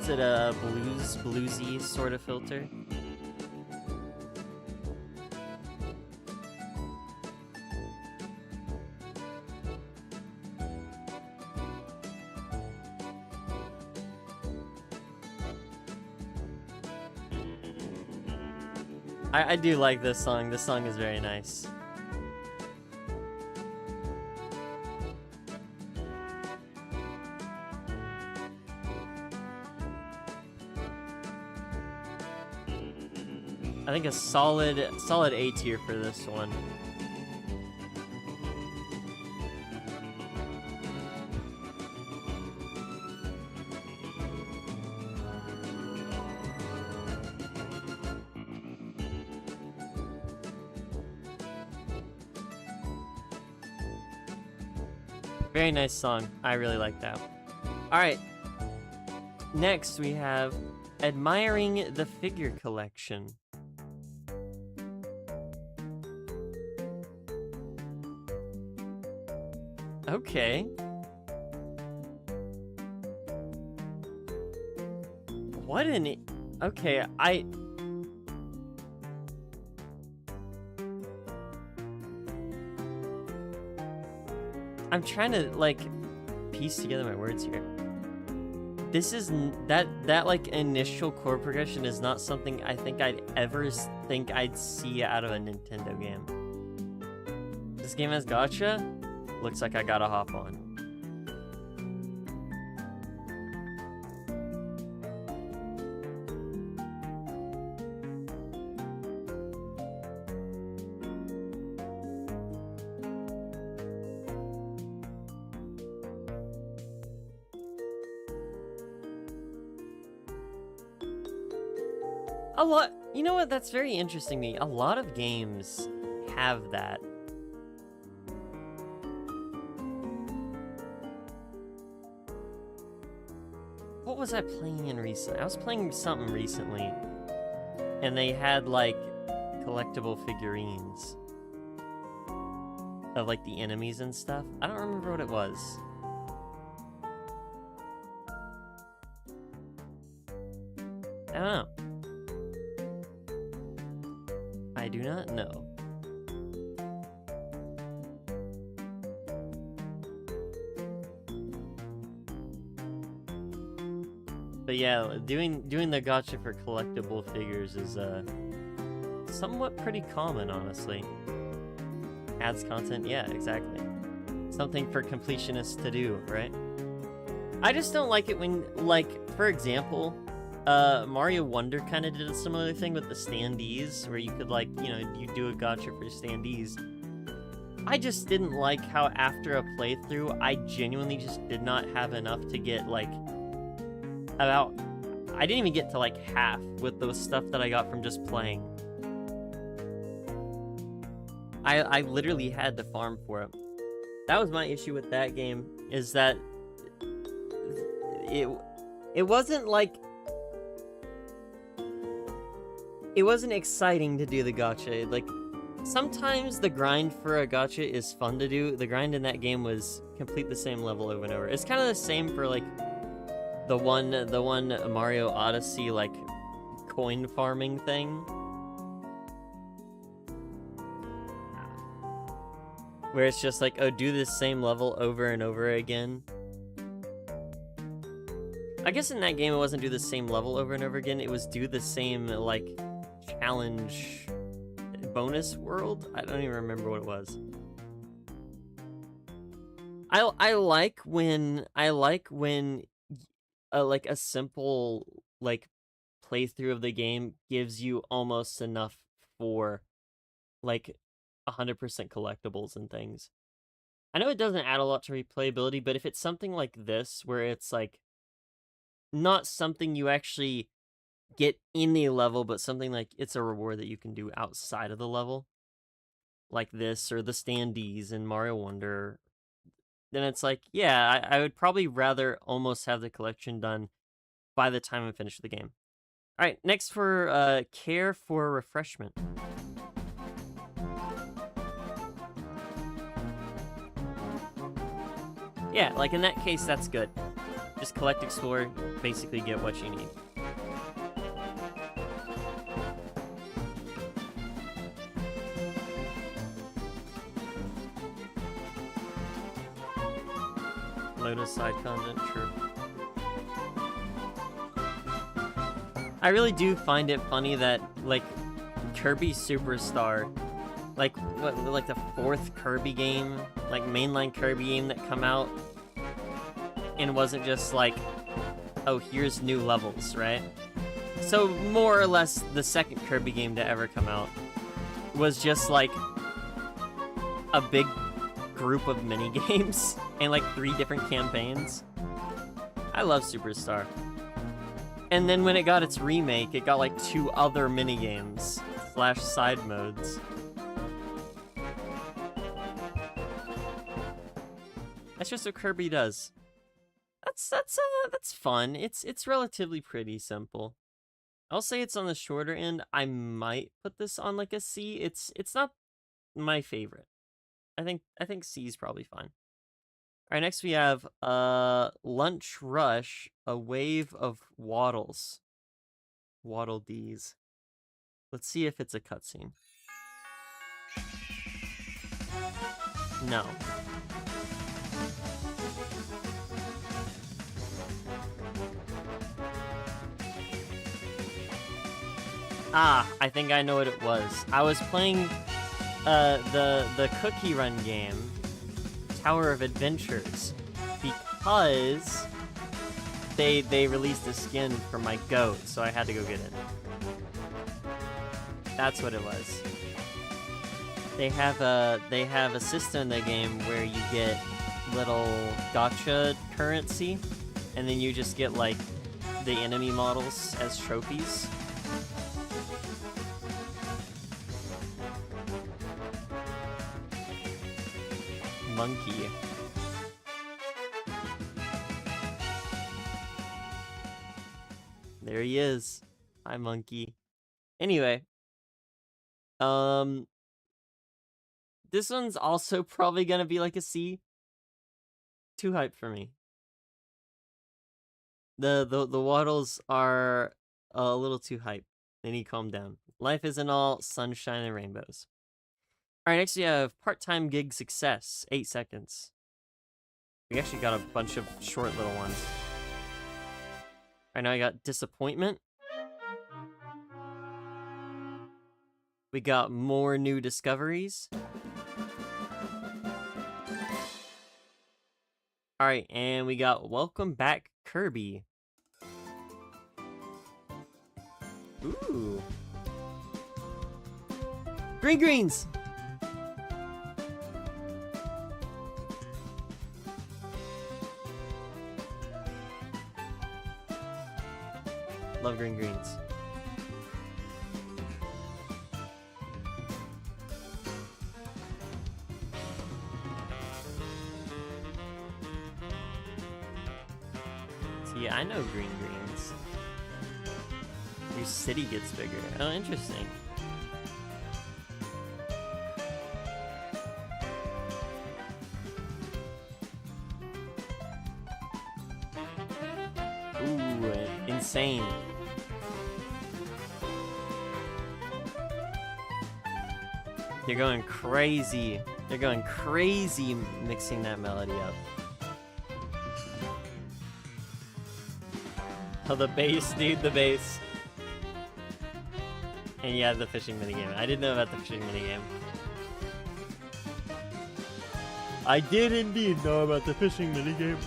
Is it a bluesy sort of filter? I do like this song. This song is very nice. I think a solid A tier for this one. Very nice song. I really like that. All right. Next, we have admiring the figure collection. Okay. What an... Okay, I'm trying to, like, piece together my words here. This is... That like, initial chord progression is not something I think I'd ever think I'd see out of a Nintendo game. This game has gacha? Looks like I gotta hop on. A lot, you know what, that's very interesting to me. A lot of games have that. What was I playing in recently? I was playing something recently, and they had, like, collectible figurines of, like, the enemies and stuff. I don't remember what it was. I don't know. I do not know. But yeah, doing the gacha for collectible figures is somewhat pretty common, honestly. Adds content, yeah, exactly. Something for completionists to do, right? I just don't like it when, like, for example, Mario Wonder kind of did a similar thing with the standees, where you could, like, you know, you do a gacha for standees. I just didn't like how after a playthrough, I genuinely just did not have enough to get, like, I didn't even get to, like, half with the stuff that I got from just playing. I literally had to farm for it. That was my issue with that game, is that it wasn't, like, it wasn't exciting to do the gacha. Like, sometimes the grind for a gacha is fun to do. The grind in that game was complete the same level over and over. It's kind of the same for, like, the one Mario Odyssey, like, coin farming thing. Where it's just like, oh, do this same level over and over again. I guess in that game it wasn't do the same level over and over again. It was do the same, like, challenge bonus world? I don't even remember what it was. I like when like a simple, like, playthrough of the game gives you almost enough for, like, 100% collectibles and things. I know it doesn't add a lot to replayability, but if it's something like this, where it's, like, not something you actually get in the level, but something like it's a reward that you can do outside of the level, like this, or the standees in Mario Wonder, then it's like, yeah, I would probably rather almost have the collection done by the time I finish the game. All right, next for care for refreshment. Yeah, like in that case, that's good. Just collect, explore, basically get what you need. Lotus side content, true. I really do find it funny that, like, Kirby Superstar, like what, like the 4th Kirby game, like mainline Kirby game that come out, and wasn't just like, oh, here's new levels, right? So more or less the 2nd Kirby game to ever come out was just like a big group of mini games and like 3 different campaigns. I love Superstar. And then when it got its remake, it got like 2 other mini games / side modes. That's just what Kirby does. That's fun. It's relatively pretty simple. I'll say it's on the shorter end. I might put this on like a C. It's not my favorite. I think C is probably fine. All right, next we have Lunch Rush, a wave of waddles. Waddle D's. Let's see if it's a cutscene. No. Ah, I think I know what it was. I was playing the Cookie Run game, Tower of Adventures, because they released a skin for my goat, so I had to go get it. That's what it was. They have a system in the game where you get little gacha currency, and then you just get like the enemy models as trophies. Monkey. There he is. Hi, monkey. Anyway, this one's also probably gonna be like a C. Too hype for me. The waddles are a little too hype. They need to calm down. Life isn't all sunshine and rainbows. All right, next we have part-time gig success, 8 seconds. We actually got a bunch of short little ones. All right, now I got disappointment. We got more new discoveries. All right, and we got welcome back, Kirby. Ooh. Greens! Love greens. See, I know greens. Your city gets bigger. Oh, interesting. Ooh, insane. They're going crazy. They're going crazy mixing that melody up. Oh, the bass, dude, the bass. And yeah, the fishing minigame. I didn't know about the fishing minigame. I did indeed know about the fishing minigame.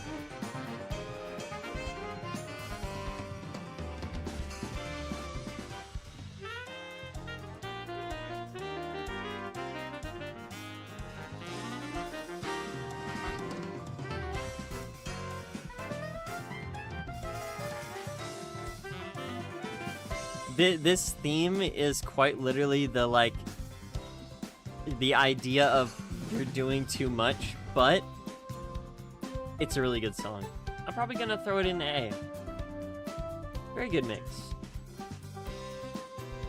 This theme is quite literally the idea of you're doing too much, but it's a really good song. I'm probably gonna throw it in A. Very good mix.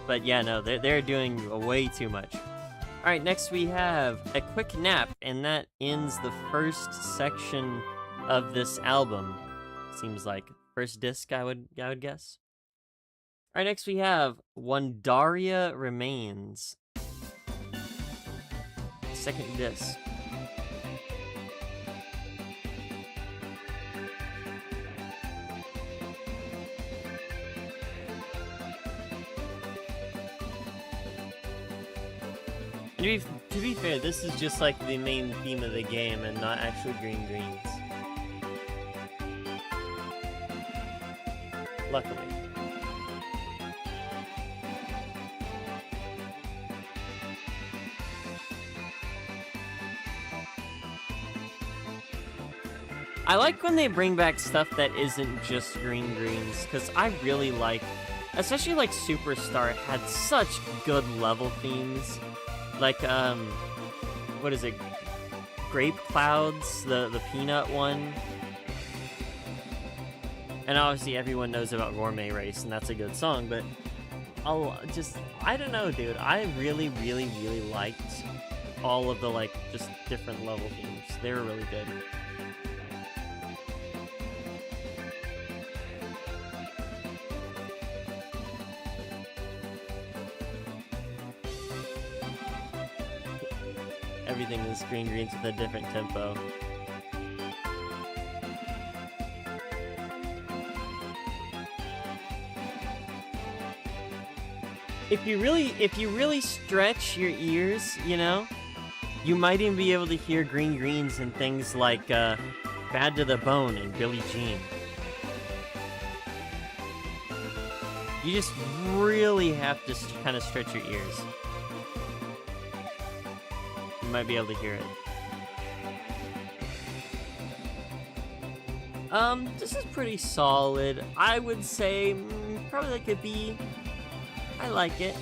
But yeah, no, they're doing way too much. All right, next we have a quick nap, and that ends the first section of this album. Seems like first disc, I would guess. All right, next we have Wondaria Remains. Second disc. To be fair, this is just like the main theme of the game and not actually green greens. Luckily. I like when they bring back stuff that isn't just green greens, because I really like, especially like Superstar had such good level themes. Like, what is it? Grape Clouds, the peanut one. And obviously everyone knows about Gourmet Race, and that's a good song, but I don't know, dude. I really, really, really liked all of the, like, just different level themes. They were really good. Everything is green greens with a different tempo. If you really stretch your ears, you know, you might even be able to hear green greens in things like Bad to the Bone and Billie Jean. You just really have to kind of stretch your ears. You might be able to hear it. This is pretty solid. I would say probably like a B. I like it.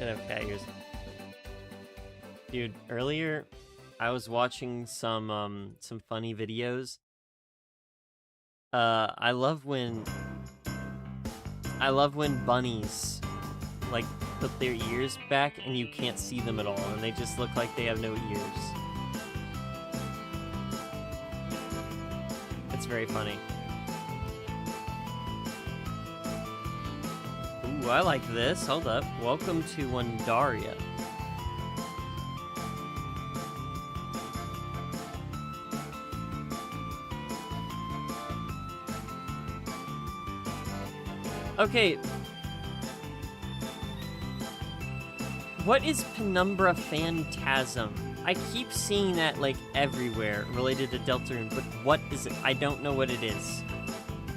Okay, dude, earlier I was watching some funny videos. I love when bunnies like put their ears back and you can't see them at all, and they just look like they have no ears. It's very funny. Ooh, I like this. Hold up. Welcome to Wandaria. Okay. What is Penumbra Phantasm? I keep seeing that, like, everywhere related to Deltarune, but what is it? I don't know what it is.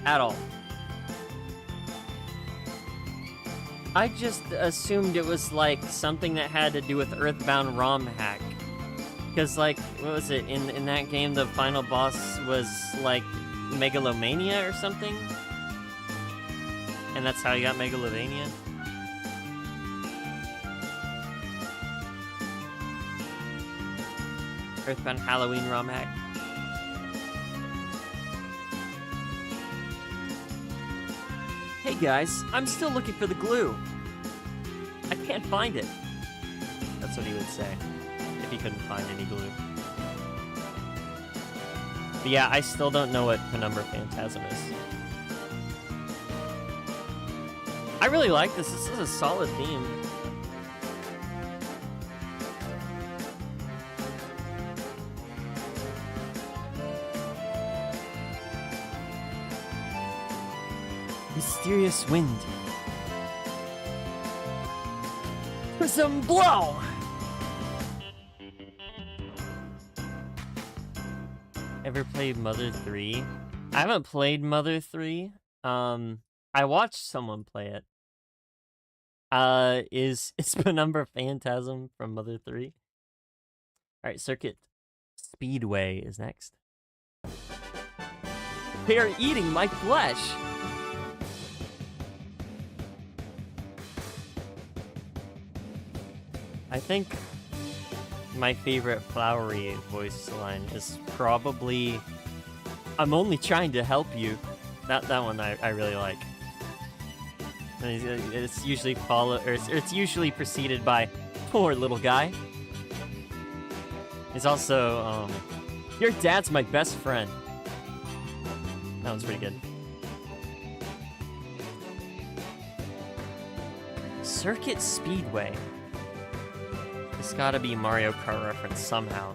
At all. I just assumed it was, like, something that had to do with Earthbound ROM hack. Because, like, what was it? In that game, the final boss was, like, Megalomania or something? And that's how you got Megalovania? Earthbound Halloween ROM hack. Hey guys, I'm still looking for the glue. I can't find it. That's what he would say if he couldn't find any glue. But yeah, I still don't know what Penumbra Phantasm is. I really like this. This is a solid theme. Mysterious wind. Prism blow! Ever played Mother 3? I haven't played Mother 3. I watched someone play it. Is Penumbra Phantasm from Mother 3? Alright, Circuit Speedway is next. They are eating my flesh! I think my favorite flowery voice line is probably I'm only trying to help you. That one I really like. It's usually it's usually preceded by poor little guy. It's also your dad's my best friend. That one's pretty good. Circuit Speedway. It's gotta be Mario Kart reference somehow.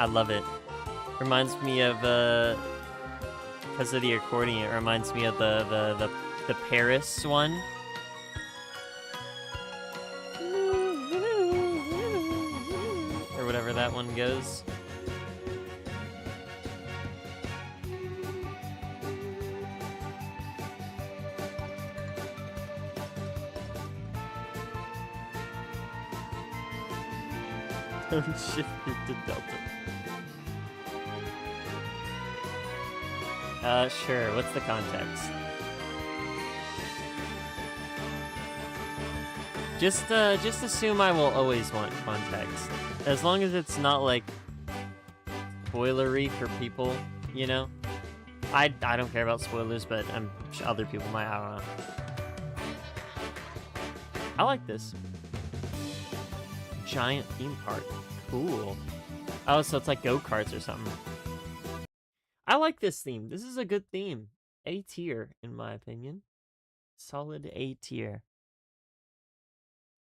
I love it. Reminds me of because of the accordion, it reminds me of the Paris one. Or whatever that one goes. Don't shift it to Delta. Sure. What's the context? Just assume I will always want context. As long as it's not, like, spoilery for people, you know? I don't care about spoilers, but I'm sure other people might, I don't know. I like this. Giant theme park. Cool. Oh, so it's like go-karts or something. I like this theme. This is a good theme. A tier, in my opinion. Solid A tier.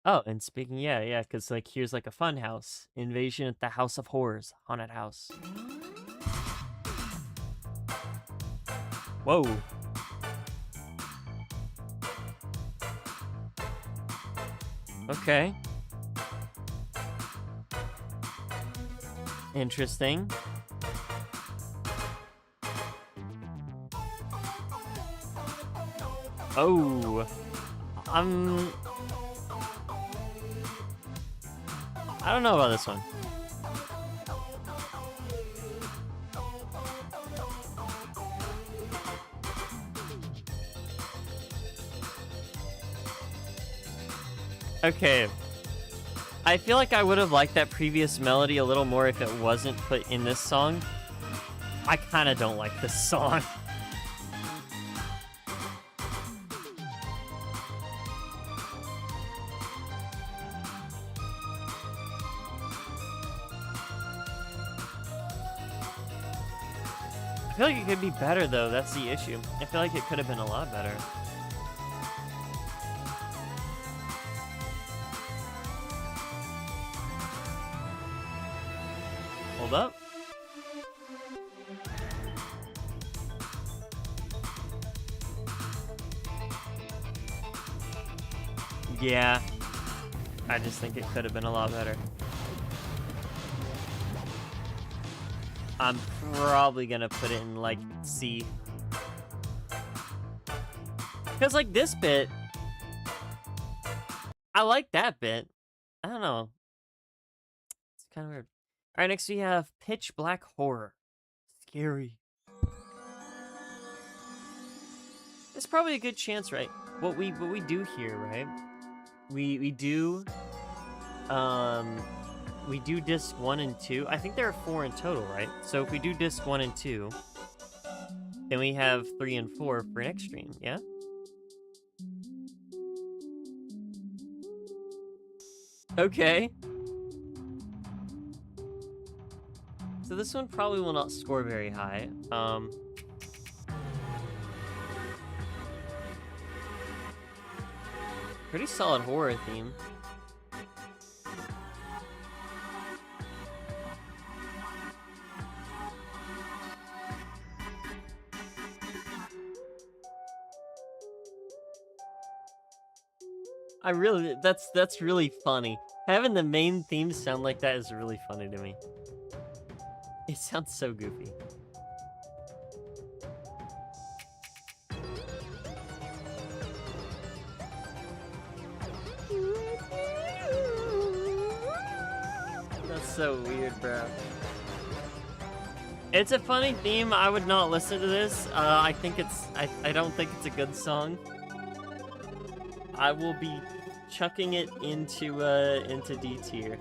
Oh, and speaking, yeah, because, like, here's, like, a fun house. Invasion at the House of Horrors. Haunted house. Whoa. Okay. Interesting. Oh. I don't know about this one. Okay. I feel like I would have liked that previous melody a little more if it wasn't put in this song. I kind of don't like this song. I feel like it could be better, though. That's the issue. I feel like it could have been a lot better. Hold up. Yeah. I just think it could have been a lot better. I'm probably gonna put it in, like, C. Because, like, this bit... I like that bit. I don't know. It's kind of weird. Alright, next we have Pitch Black Horror. Scary. It's probably a good chance, right? What we do here, right? We do disc 1 and 2. I think there are 4 in total, right? So if we do disc 1 and 2, then we have 3 and 4 for next stream, yeah? Okay. So this one probably will not score very high. Pretty solid horror theme. That's really funny. Having the main theme sound like that is really funny to me. It sounds so goofy. That's so weird, bro. It's a funny theme. I would not listen to this. I don't think it's a good song. I will be chucking it into D tier.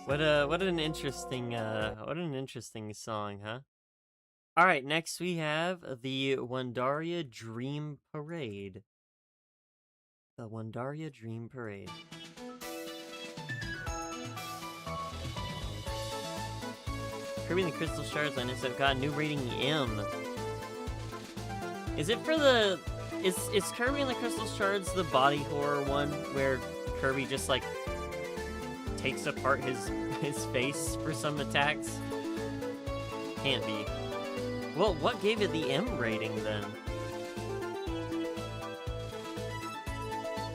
What an interesting song, huh? All right, next we have the Wandaria Dream Parade. The Wandaria Dream Parade. Kirby and the Crystal Shards on Instant got a new rating M. Is it for the... Is Kirby and the Crystal Shards the body horror one where Kirby just, like, takes apart his face for some attacks? Can't be. Well, what gave it the M rating, then?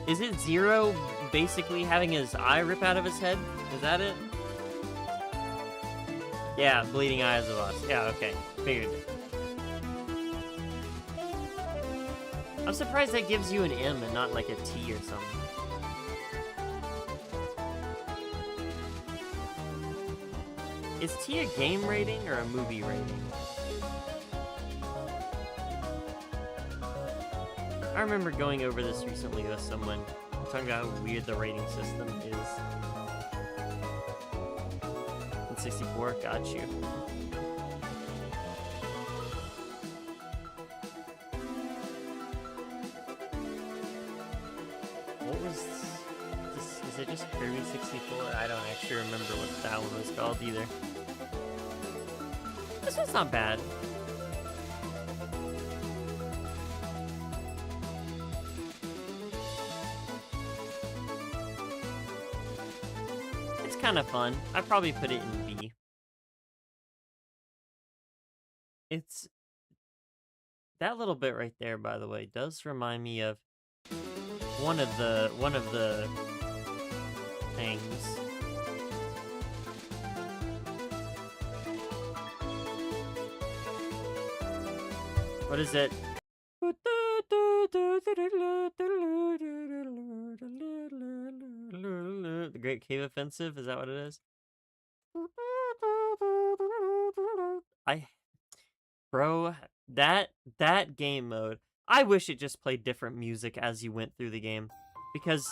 Is it Zero basically having his eye rip out of his head? Is that it? Yeah, bleeding eyes of us. Yeah, okay. Figured. I'm surprised that gives you an M and not like a T or something. Is T a game rating or a movie rating? I remember going over this recently with someone, talking about how weird the rating system is. In 64, got you. What was this? Is it just Kirby 64? I don't actually remember what that one was called either. This one's not bad. It's kind of fun. I'd probably put it in B. It's... That little bit right there, by the way, does remind me of one of the things. What is it? The Great Cave Offensive? Is that what it is? Bro, that game mode, I wish it just played different music as you went through the game. Because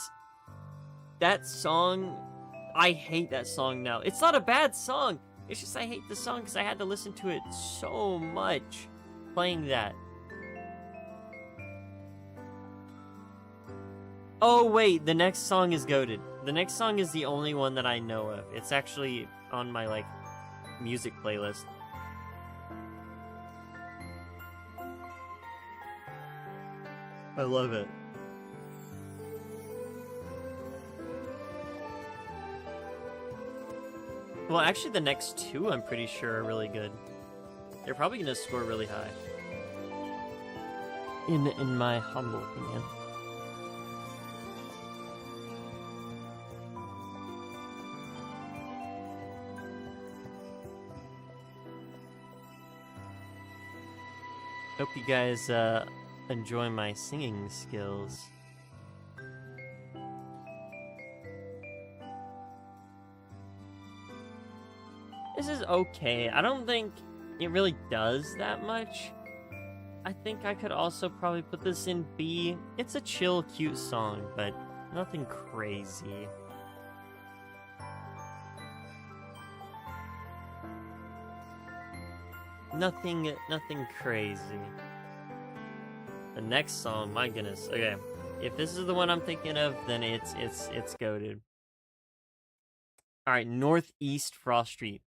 that song, I hate that song now. It's not a bad song. It's just I hate the song because I had to listen to it so much playing that. Oh wait, the next song is goated. The next song is the only one that I know of. It's actually on my, like, music playlist. I love it. Well, actually the next two I'm pretty sure are really good. They're probably gonna score really high. In my humble opinion. Hope you guys enjoy my singing skills. This is okay. I don't think it really does that much. I think I could also probably put this in B. It's a chill, cute song, but nothing crazy. Nothing crazy. The next song, my goodness. Okay, if this is the one I'm thinking of, then it's goated. All right, Northeast Frost Street.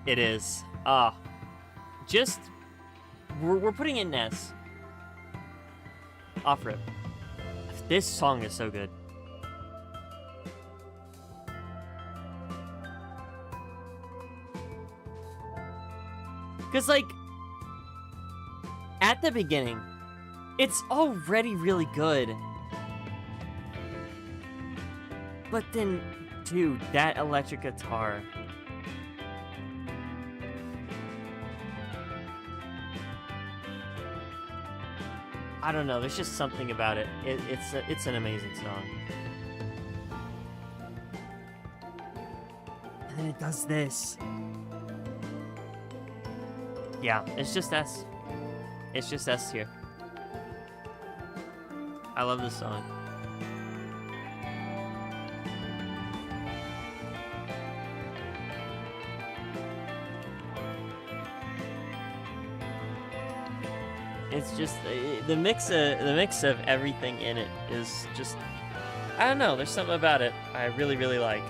It is. Just we're putting it in S. Off rip. This song is so good. Because, like, at the beginning, it's already really good. But then, dude, that electric guitar. I don't know, there's just something about it. It's an amazing song. And then it does this. Yeah, it's just S. It's just S here. I love this song. It's just the mix of everything in it is just, I don't know, there's something about it I really, really like.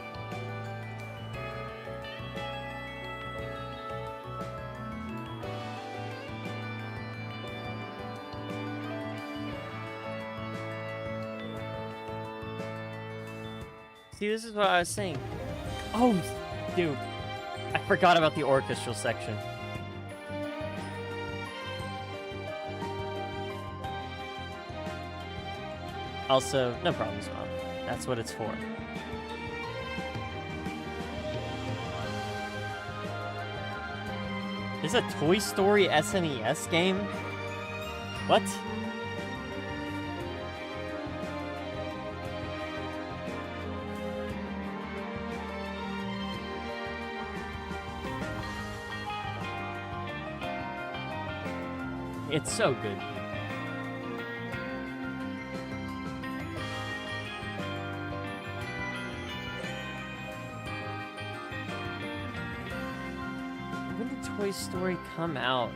See, this is what I was saying. Oh, dude. I forgot about the orchestral section. Also, no problems, Mom. That's what it's for. This is a Toy Story SNES game? What? It's so good. When did Toy Story come out?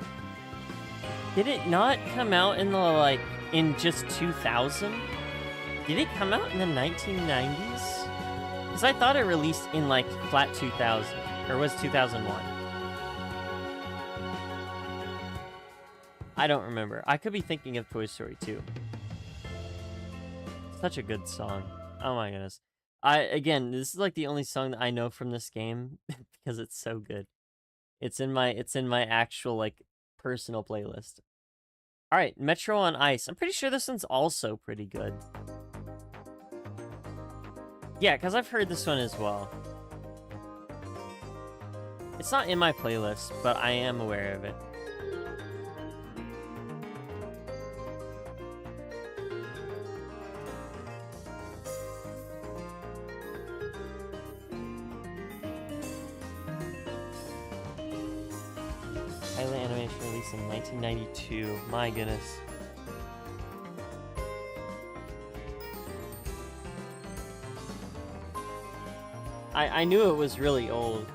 Did it not come out in the, like, in just 2000? Did it come out in the 1990s? Because I thought it released in, like, flat 2000. Or was 2001? I don't remember. I could be thinking of Toy Story 2. Such a good song. Oh my goodness. Again, this is like the only song that I know from this game because it's so good. It's in my actual like personal playlist. All right, Metro on Ice. I'm pretty sure this one's also pretty good. Yeah, because I've heard this one as well. It's not in my playlist, but I am aware of it. Pilot animation released in 1992. My goodness. I knew it was really old.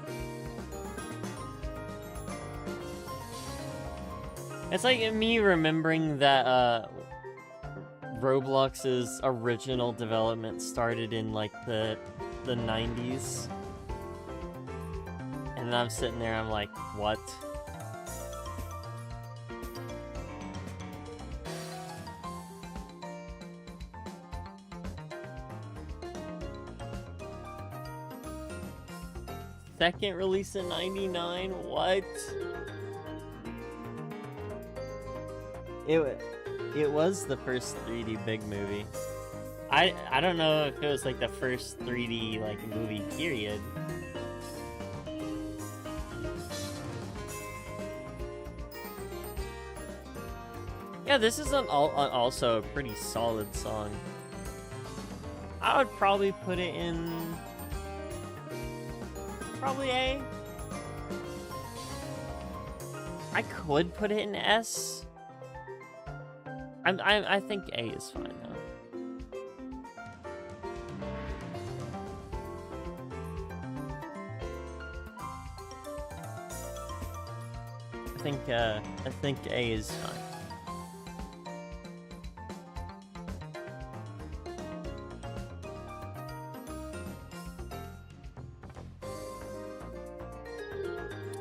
It's like me remembering that Roblox's original development started in like the 90s. And then I'm sitting there, I'm like, what? Second release in 99? What? It was the first 3D big movie. I don't know if it was like the first 3D like movie period. Yeah, this is also a pretty solid song. I would probably put it in probably A. I could put it in S. I think A is fine though. I think A is fine.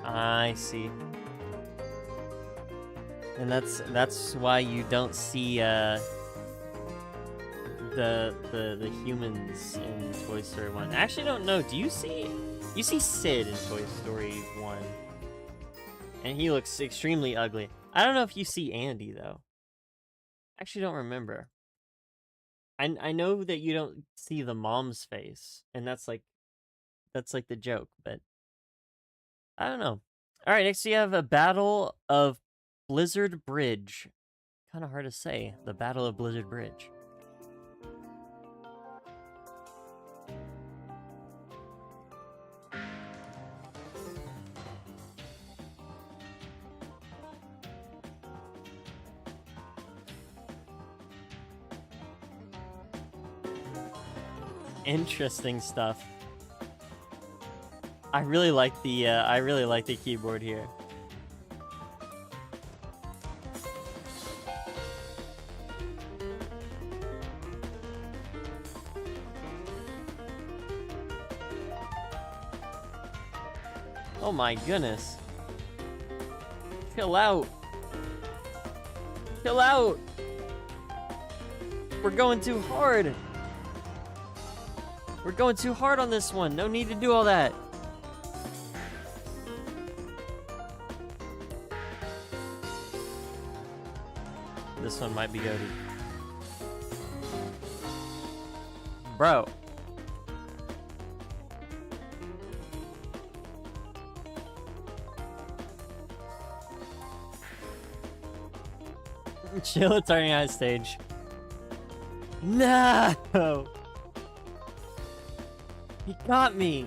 I see. And that's why you don't see the humans in Toy Story 1. I actually don't know. Do you see Sid in Toy Story 1? And he looks extremely ugly. I don't know if you see Andy though. I actually don't remember. I know that you don't see the mom's face, and that's like the joke, but I don't know. All right, next we have a Battle of Blizzard Bridge. Kind of hard to say. The Battle of Blizzard Bridge. Interesting stuff. I really like the keyboard here. Oh my goodness. Chill out. Chill out. We're going too hard. We're going too hard on this one. No need to do all that. This one might be goated. Bro. Chill, turning on stage. No! He got me!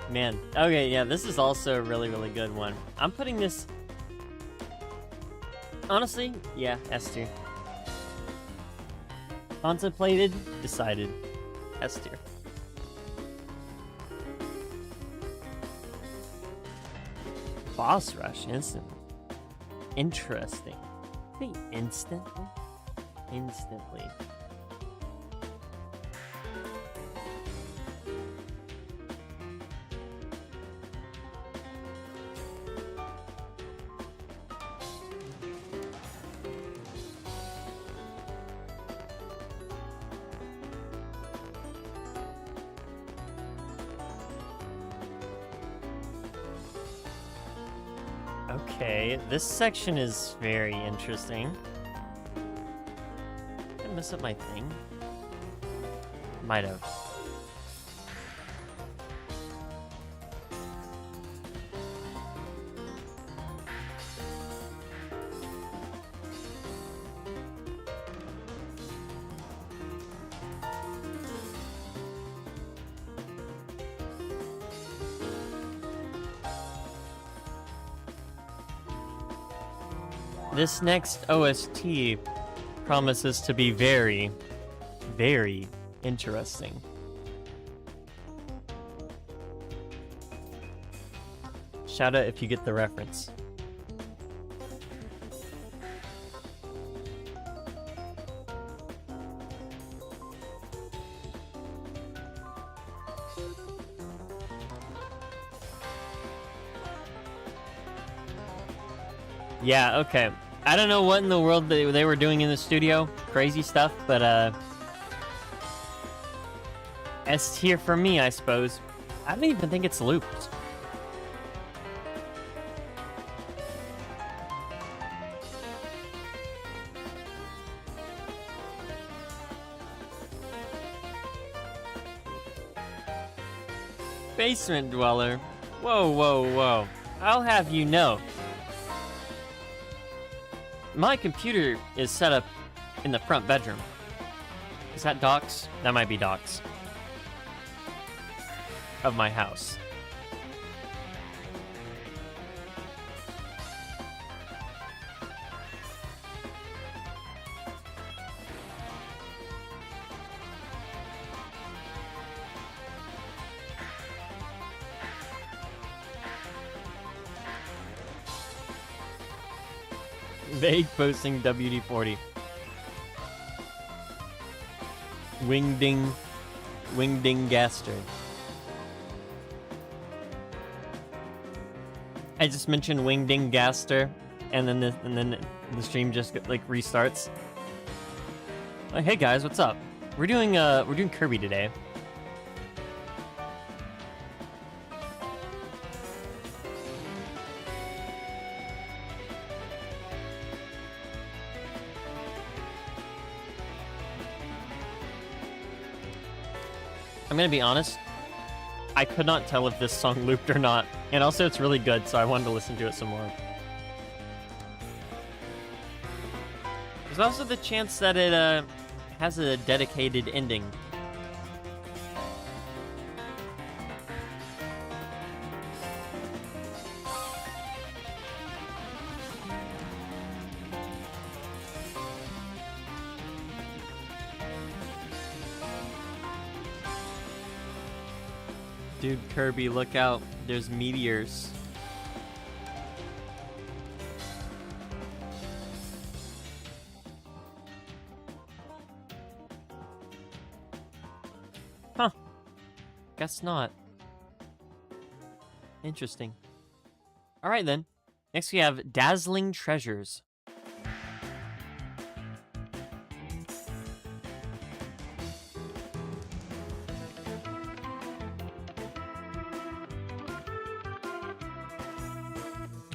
Man. Okay, yeah, this is also a really, really good one. I'm putting this... Honestly, yeah, S tier. Contemplated, decided. S tier. Boss rush, instantly. Interesting. Say instantly? Instantly. Okay, this section is very interesting. Did I mess up my thing? Might have. This next OST promises to be very, very interesting. Shout out if you get the reference. Yeah, okay. I don't know what in the world they were doing in the studio. Crazy stuff, but S tier for me, I suppose. I don't even think it's looped. Basement dweller. Whoa, whoa, whoa. I'll have you know. My computer is set up in the front bedroom. Is that docks? That might be docks. Of my house. Vague posting WD-40. Wingding Gaster. I just mentioned Wingding Gaster, and then the stream just like restarts. Like, hey guys, what's up? We're doing Kirby today. I'm gonna be honest, I could not tell if this song looped or not, and also it's really good, so I wanted to listen to it some more. There's also the chance that it has a dedicated ending. Dude, Kirby, look out. There's meteors. Huh. Guess not. Interesting. Alright then. Next we have Dazzling Treasures.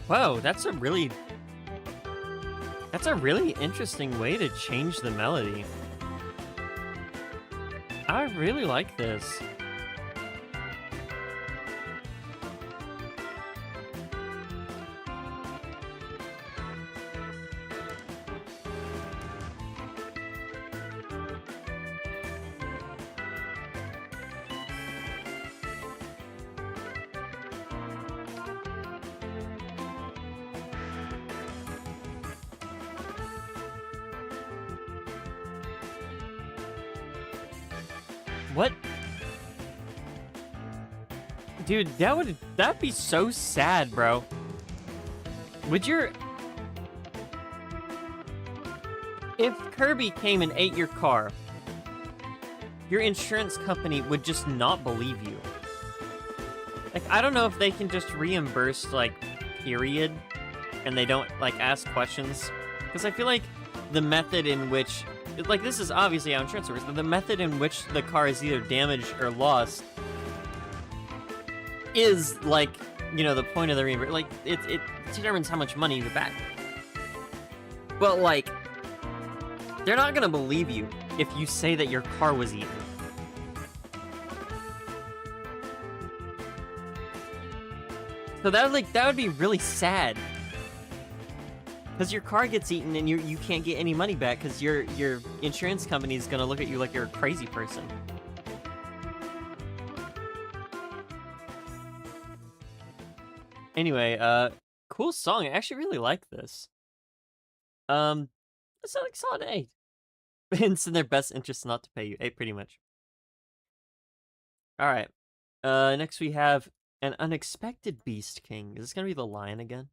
Whoa, that's a really interesting way to change the melody. I really like this. What? Dude, that'd be so sad, bro. If Kirby came and ate your car, your insurance company would just not believe you. Like, I don't know if they can just reimburse, like, period, and they don't, like, ask questions. Because I feel like the method in which... Like, this is obviously how insurance works, but the method in which the car is either damaged or lost is, like, you know, the point of the reimbursement. Like, it determines how much money you get back. But, like, they're not gonna believe you if you say that your car was eaten. So that would be really sad. Because your car gets eaten and you can't get any money back because your insurance company is going to look at you like you're a crazy person. Anyway, cool song. I actually really like this. It's like solid 8. It's in their best interest not to pay you. 8, pretty much. Alright. Next we have an unexpected beast king. Is this going to be the lion again?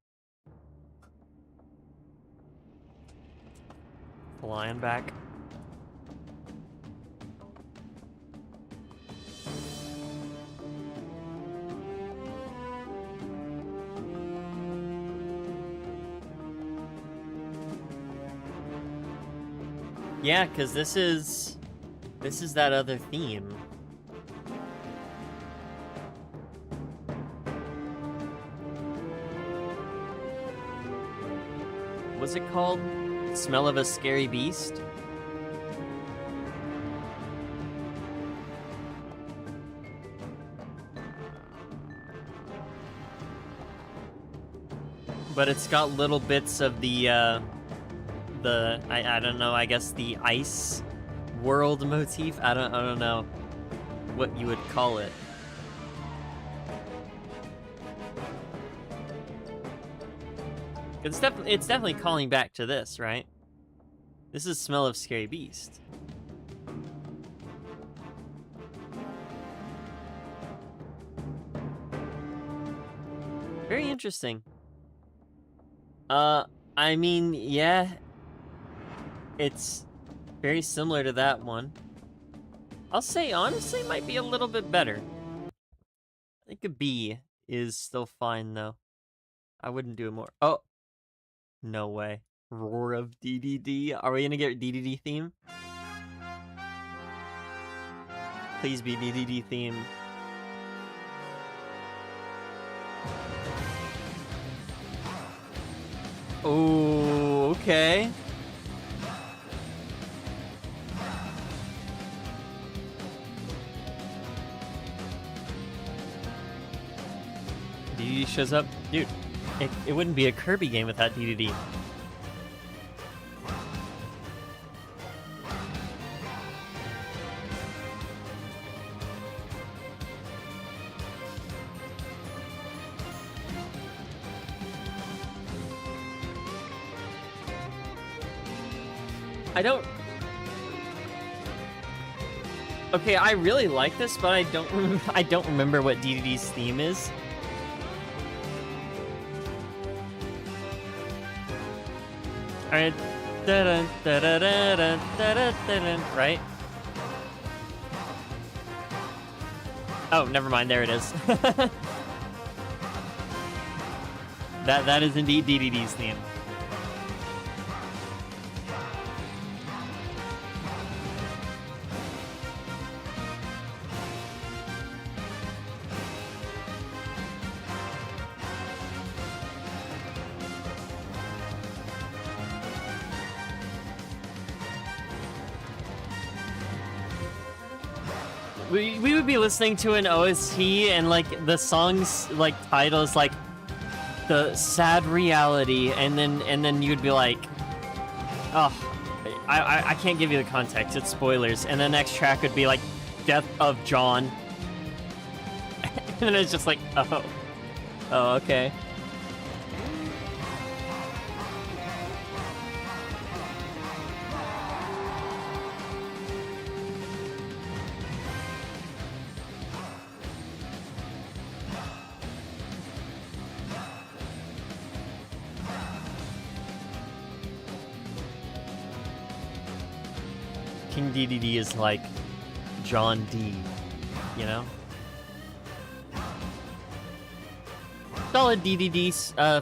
The lion back. Yeah, because this is that other theme. What's it called? Smell of a scary beast? But it's got little bits of the I don't know, I guess the ice world motif? I don't know what you would call it. It's definitely calling back to this, right? This is Smell of Scary Beast. Very interesting. I mean, yeah. It's very similar to that one. I'll say, honestly, it might be a little bit better. I think a B is still fine, though. I wouldn't do it more. Oh. No way. Roar of DDD. Are we gonna get DDD theme? Please be DDD theme. Oh, okay. DDD shows up. Dude, it wouldn't be a Kirby game without DDD. I don't... Okay, I really like this, but I don't remember what DDD's theme is. Alright. Right? Oh, never mind, there it is. That is indeed DDD's theme. we would be listening to an OST and like the song's like title is like the sad reality, and then you'd be like, oh, I can't give you the context, it's spoilers, and the next track would be like Death of John. And then it's just like, oh, okay. King DDD is like John D, you know? Solid DDD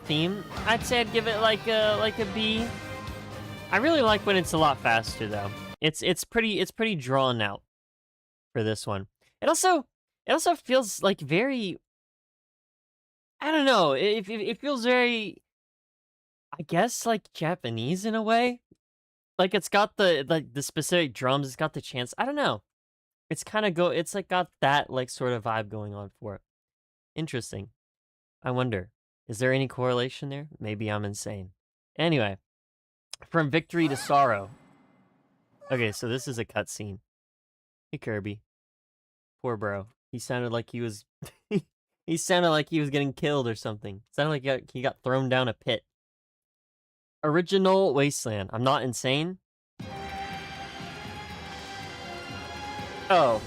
theme. I'd say I'd give it like a B. I really like when it's a lot faster though. It's pretty drawn out for this one. It also feels like very, I don't know. It feels very, I guess, like Japanese in a way. Like it's got the specific drums, it's got the chants. I don't know. It's kind of it's like got that like sort of vibe going on for it. Interesting. I wonder, is there any correlation there? Maybe I'm insane. Anyway, from victory to sorrow. Okay, so this is a cutscene. Hey Kirby. Poor bro. He sounded like he was he sounded like he was getting killed or something. Sounded like he got thrown down a pit. Original Wasteland. I'm not insane. Oh.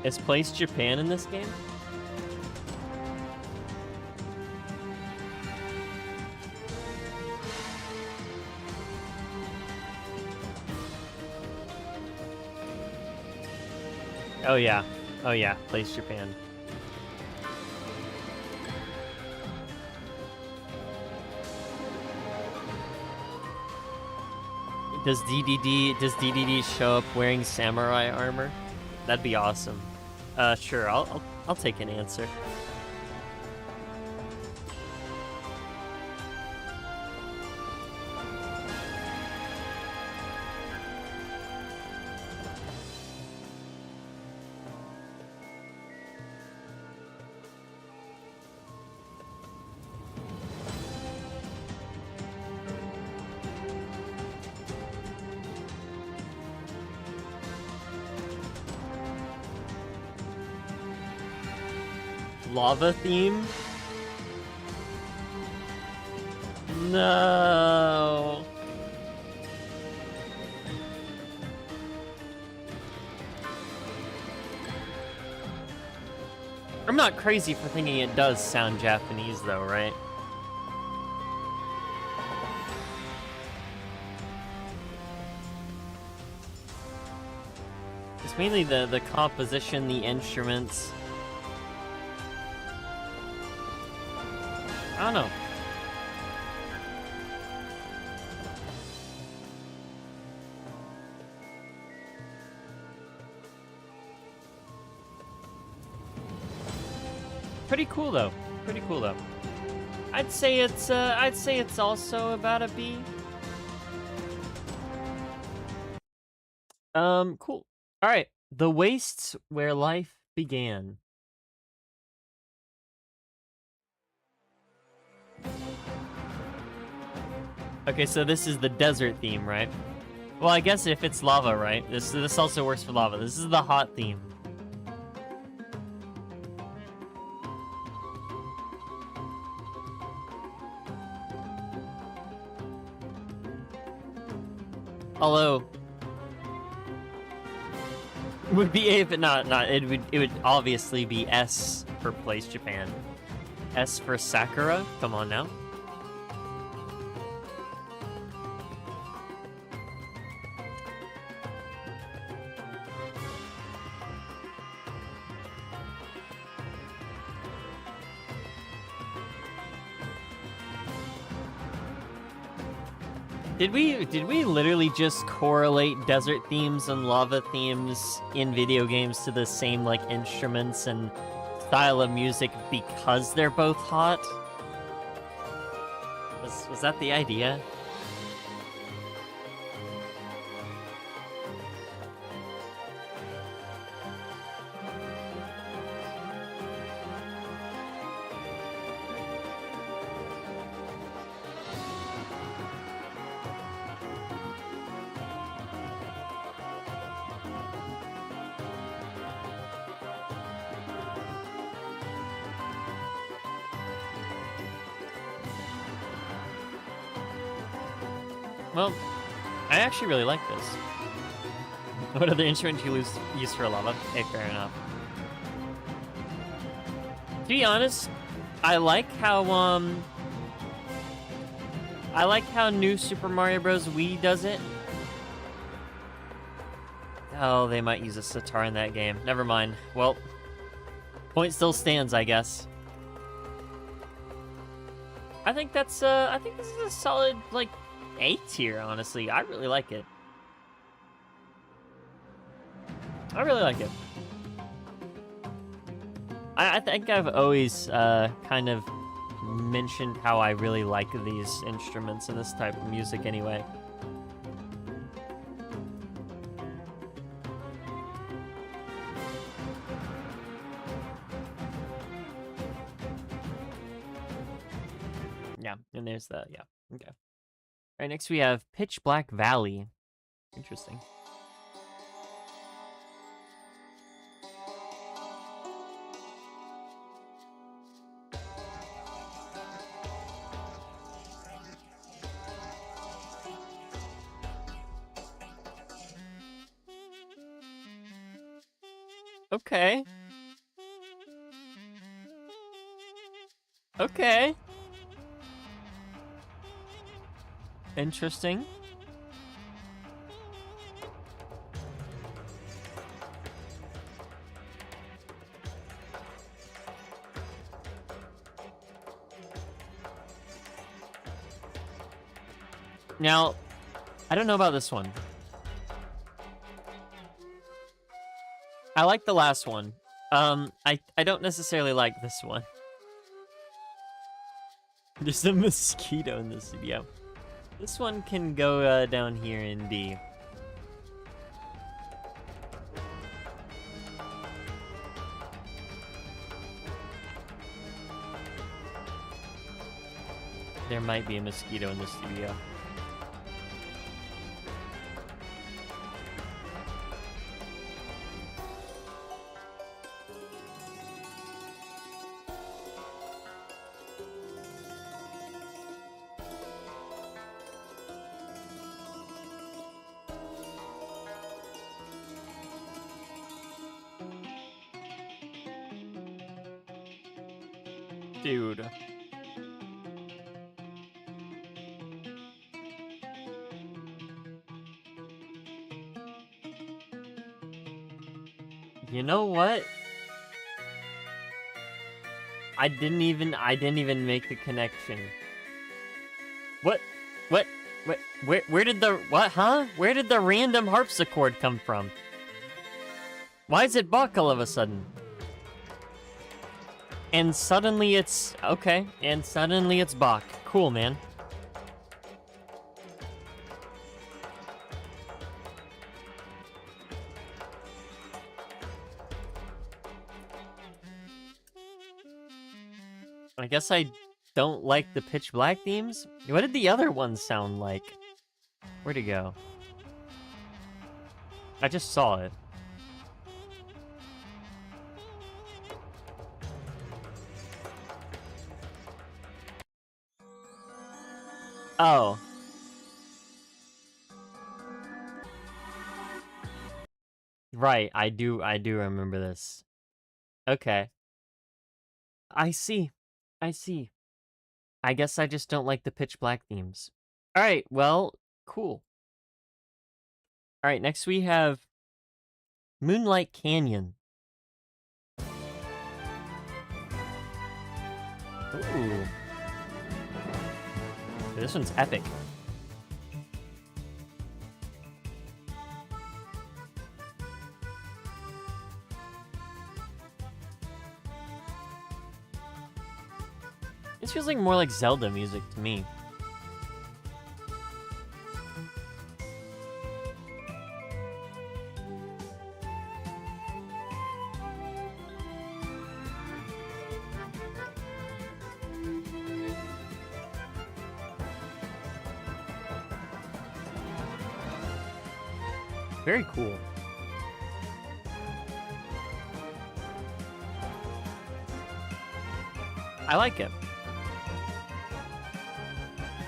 Is Place Japan in this game? Oh yeah. Oh yeah, Place Japan. Does DDD show up wearing samurai armor? That'd be awesome. Sure, I'll take an answer. Lava theme? No. I'm not crazy for thinking it does sound Japanese though, right? It's mainly the composition, the instruments. I don't know. Pretty cool though. Pretty cool though. I'd say it's also about a B. Cool. All right. The wastes where life began. Okay, so this is the desert theme, right? Well, I guess if it's lava, right? This also works for lava. This is the hot theme. Although would be A, but not it would obviously be S for Place Japan. S for Sakura. Come on now. Did we literally just correlate desert themes and lava themes in video games to the same like instruments and style of music because they're both hot? Was that the idea? Well, I actually really like this. What other instrument you use for lava? Hey, fair enough. To be honest, I like how New Super Mario Bros. Wii does it. Oh, they might use a sitar in that game. Never mind. Well, point still stands, I guess. I think this is a solid, like, A tier, honestly. I really like it. I really like it. I think I've always kind of mentioned how I really like these instruments and this type of music anyway. Yeah, and there's the, yeah, okay. All right, next we have Pitch Black Valley. Interesting. Okay. Okay. Interesting. Now, I don't know about this one. I like the last one. I don't necessarily like this one. There's a mosquito in this video. This one can go down here in D. There might be a mosquito in the studio. Dude. You know what? I didn't even make the connection. What? Where did the, what, huh? Where did the random harpsichord come from? Why is it Bach all of a sudden? And suddenly it's, okay, and suddenly it's Bach. Cool, man. I guess I don't like the pitch black themes. What did the other ones sound like? Where'd it go? I just saw it. Oh. Right, I do remember this. Okay. I see. I guess I just don't like the pitch black themes. Alright, well, cool. Alright, next we have Moonlight Canyon. Ooh. This one's epic. This feels like more like Zelda music to me. Very cool. I like it.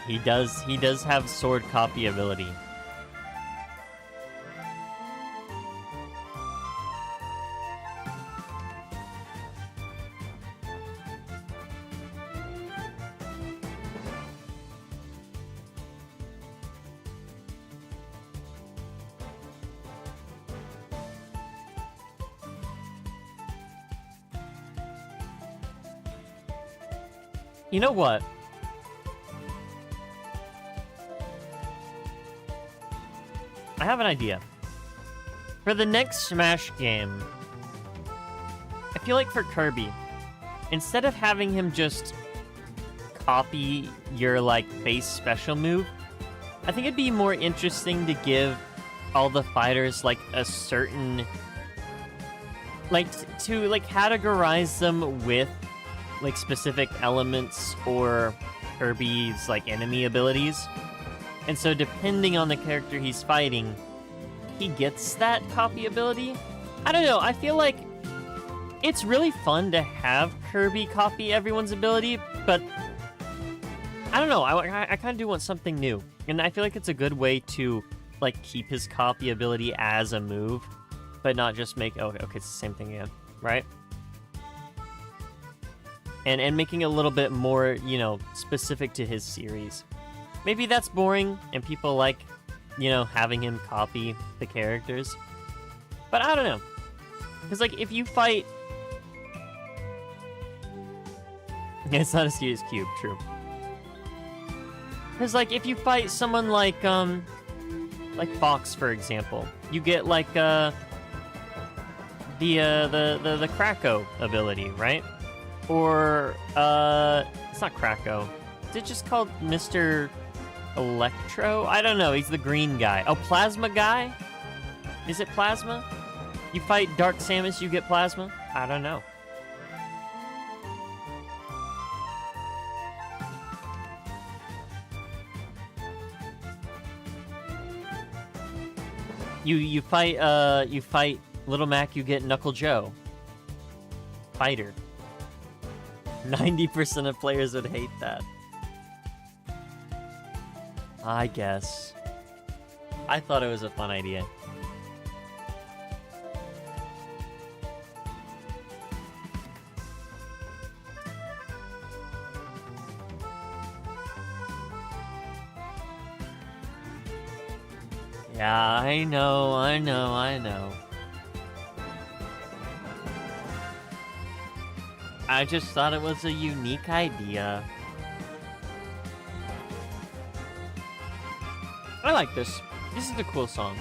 He does have sword copy ability. You know what? I have an idea. For the next Smash game, I feel like for Kirby, instead of having him just copy your, like, base special move, I think it'd be more interesting to give all the fighters, like, a certain... Like, to, like, categorize them with, like, specific elements or Kirby's, like, enemy abilities. And so depending on the character he's fighting, he gets that copy ability. I don't know, I feel like it's really fun to have Kirby copy everyone's ability, but I don't know, I kind of do want something new. And I feel like it's a good way to, like, keep his copy ability as a move, but not just make, oh, okay, it's the same thing again, right? And making it a little bit more, you know, specific to his series. Maybe that's boring, and people like, you know, having him copy the characters. But I don't know. Because, like, if you fight... It's not a serious cube, true. Because, like, if you fight someone like Fox, for example, you get, like, the Krakow ability, right? Or, it's not Krakow. Is it just called Mr. Electro? I don't know, he's the green guy. Oh, Plasma guy? Is it Plasma? You fight Dark Samus, you get Plasma? I don't know. You fight Little Mac, you get Knuckle Joe. Fighter. 90% of players would hate that. I guess. I thought it was a fun idea. Yeah, I know. I just thought it was a unique idea. I like this. This is a cool song.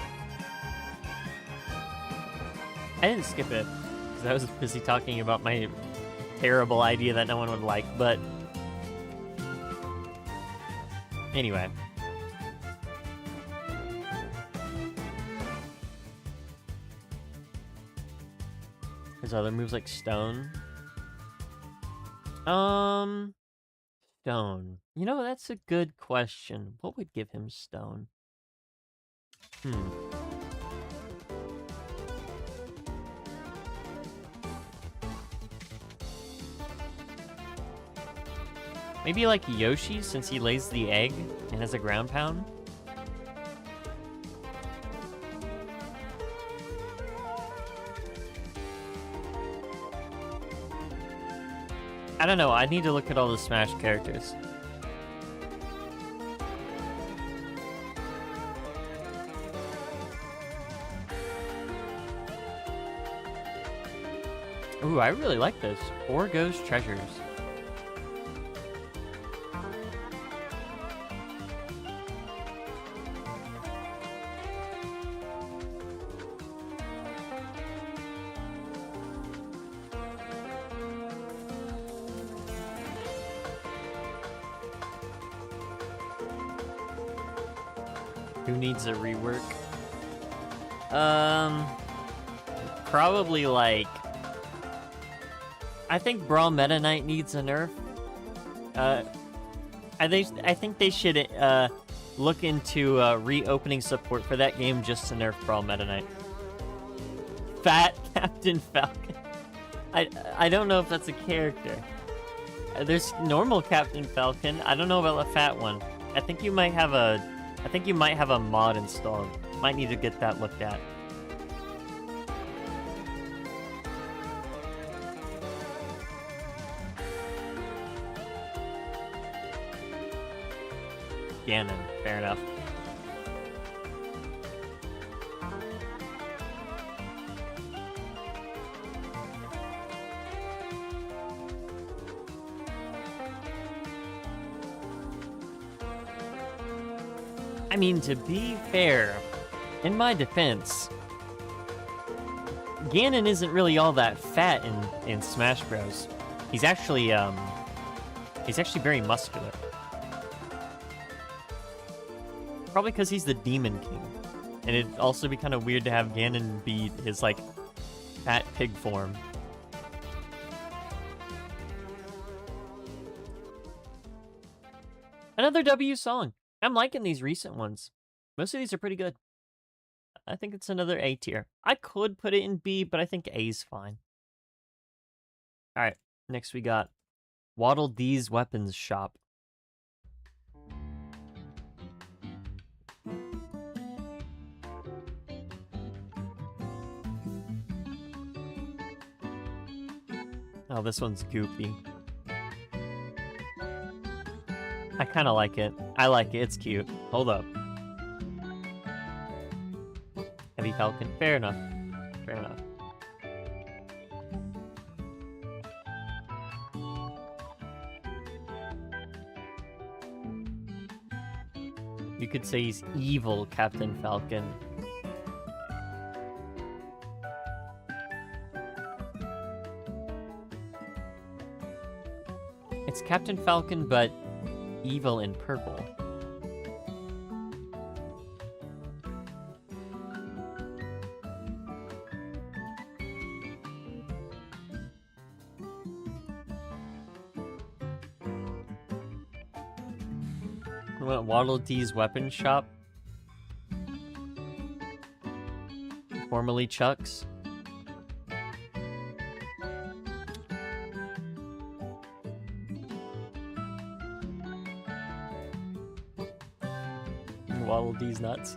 I didn't skip it, because I was busy talking about my terrible idea that no one would like, but... Anyway. There's other moves like Stone. Stone. You know, that's a good question. What would give him Stone? Maybe like Yoshi, since he lays the egg and has a ground pound? I don't know, I need to look at all the Smash characters. Ooh, I really like this. Four Ghost Treasures. Who needs a rework? Probably like... I think Brawl Meta Knight needs a nerf. I think they should look into reopening support for that game just to nerf Brawl Meta Knight. Fat Captain Falcon. I don't know if that's a character. There's normal Captain Falcon. I don't know about the fat one. I think you might have a mod installed. Might need to get that looked at. Ganon, fair enough. I mean, to be fair, in my defense, Ganon isn't really all that fat in Smash Bros. He's actually very muscular. Probably because he's the Demon King. And it'd also be kind of weird to have Ganon be his, like, fat pig form. Another W song. I'm liking these recent ones. Most of these are pretty good. I think it's another A tier. I could put it in B, but I think A's fine. Alright, next we got Waddle Dee's Weapons Shop. Oh, this one's goofy. I kind of like it. I like it. It's cute. Hold up. Heavy Falcon. Fair enough. Fair enough. You could say he's evil, Captain Falcon. It's Captain Falcon, but evil in purple. What, Waddle Dee's Weapon Shop? Formerly Chuck's? Waddle Dee's nuts.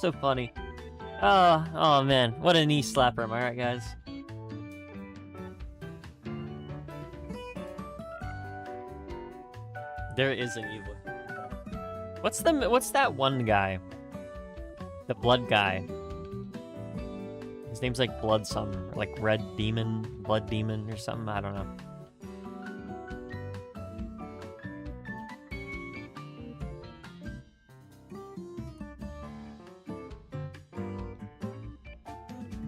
So funny. Oh man, what a knee slapper, am I right, guys? There is an evil. What's that one guy? The blood guy. His name's like Blood something, like Red Demon, Blood Demon or something, I don't know.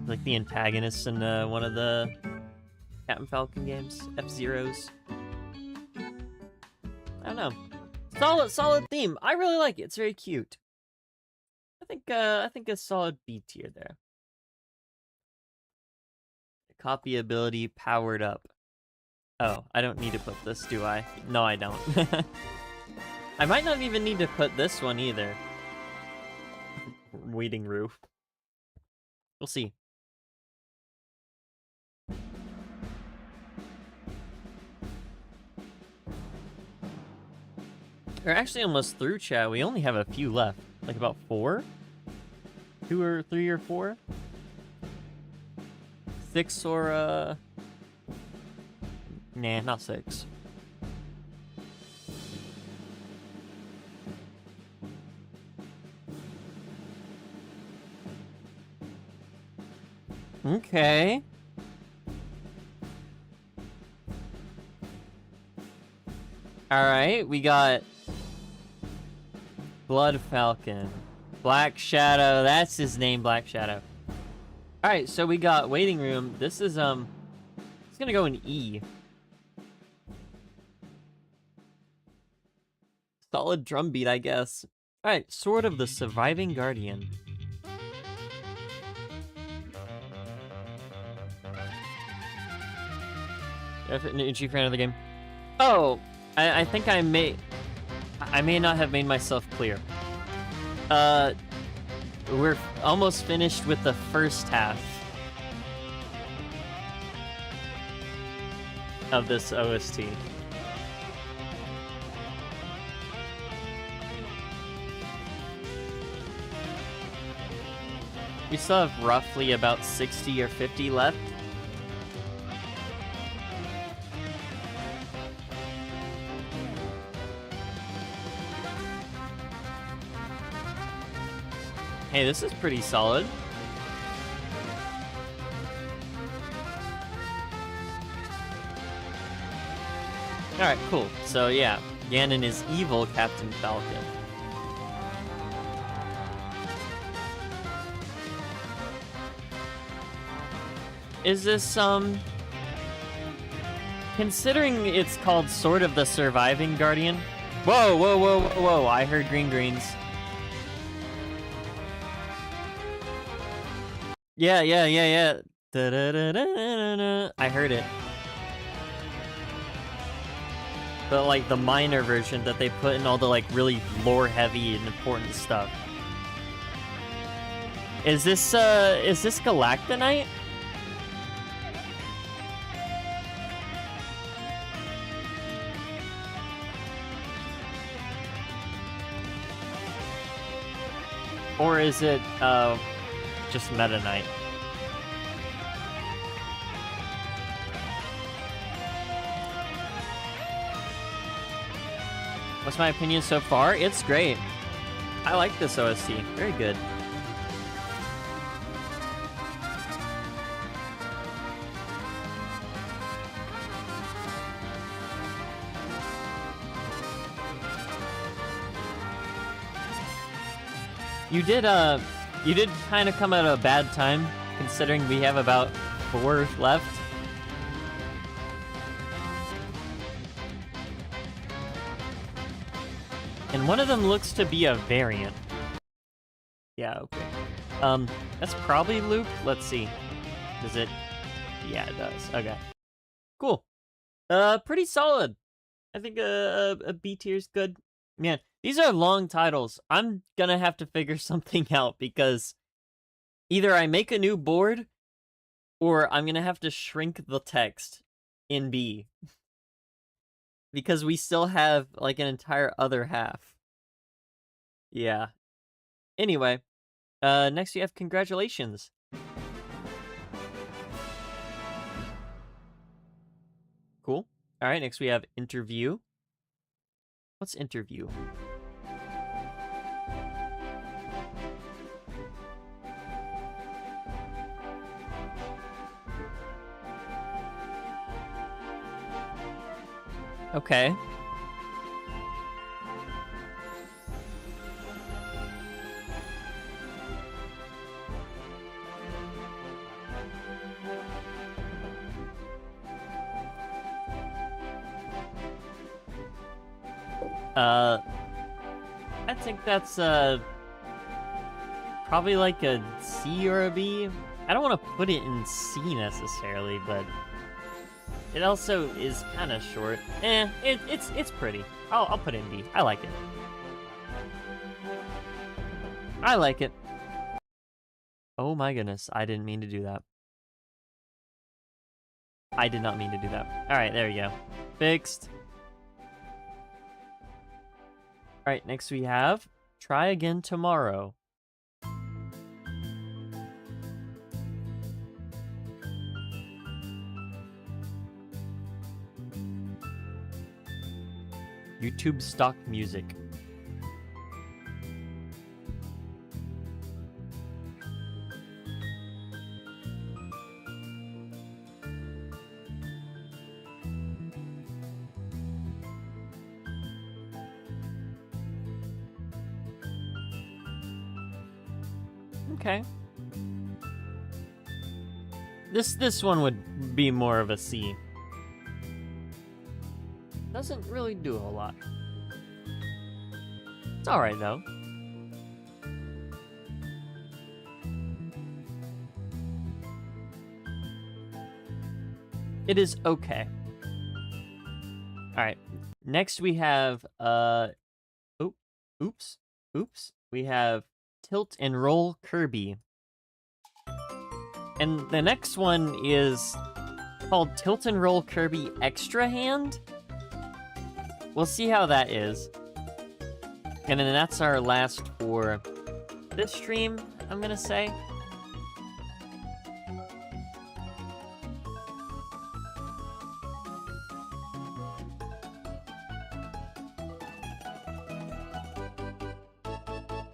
Like the antagonists in one of the Captain Falcon games, F-Zeros. I don't know. Solid theme. I really like it. It's very cute. I think a solid B tier there. Copy ability powered up. Oh, I don't need to put this, do I? No, I don't. I might not even need to put this one either. Waiting roof. We'll see. We're actually almost through, chat. We only have a few left. Like about 4? 2 or 3 or 4? 6 or, Nah, not 6. Okay. Alright, we got Blood Falcon. Black Shadow, that's his name, Black Shadow. Alright, so we got Waiting Room. This is, it's gonna go in E. Solid drum beat, I guess. Alright, Sword of the Surviving Guardian. Are you a fan of the game? Oh, I think I may not have made myself clear. We're almost finished with the first half of this OST. We still have roughly about 60 or 50 left. Hey, this is pretty solid. Alright, cool. So yeah, Ganon is evil Captain Falcon. Is this, considering it's called Sword of the Surviving Guardian? Whoa, whoa, whoa, whoa, whoa, I heard green greens. Yeah. Da -da -da -da -da -da. I heard it. But like the minor version that they put in all the like really lore heavy and important stuff. Is this Galactonite? Or is it just Meta Knight? What's my opinion so far? It's great. I like this OST. Very good. You did kind of come at a bad time, considering we have about 4 left. And one of them looks to be a variant. Yeah, okay. That's probably Luke. Let's see. Does it? Yeah, it does. Okay. Cool. Pretty solid. I think a B tier's good. Man, these are long titles. I'm gonna have to figure something out because either I make a new board or I'm gonna have to shrink the text in B. Because we still have like an entire other half. Yeah. Anyway, next we have congratulations. Cool. All right, next we have interview. What's interview? Okay. I think that's, probably like a C or a B. I don't want to put it in C necessarily, but it also is kind of short. It's pretty. I'll put it in B. I like it. I like it. Oh my goodness, I didn't mean to do that. I did not mean to do that. Alright, there we go. Fixed. Alright, next we have try again tomorrow. YouTube stock music. Okay. This one would be more of a C. Doesn't really do a whole lot. It's alright though. It is okay. Alright. Next we have, oops. We have Tilt and Roll Kirby. And the next one is called Tilt and Roll Kirby Extra Hand. We'll see how that is. And then that's our last for this stream, I'm gonna say.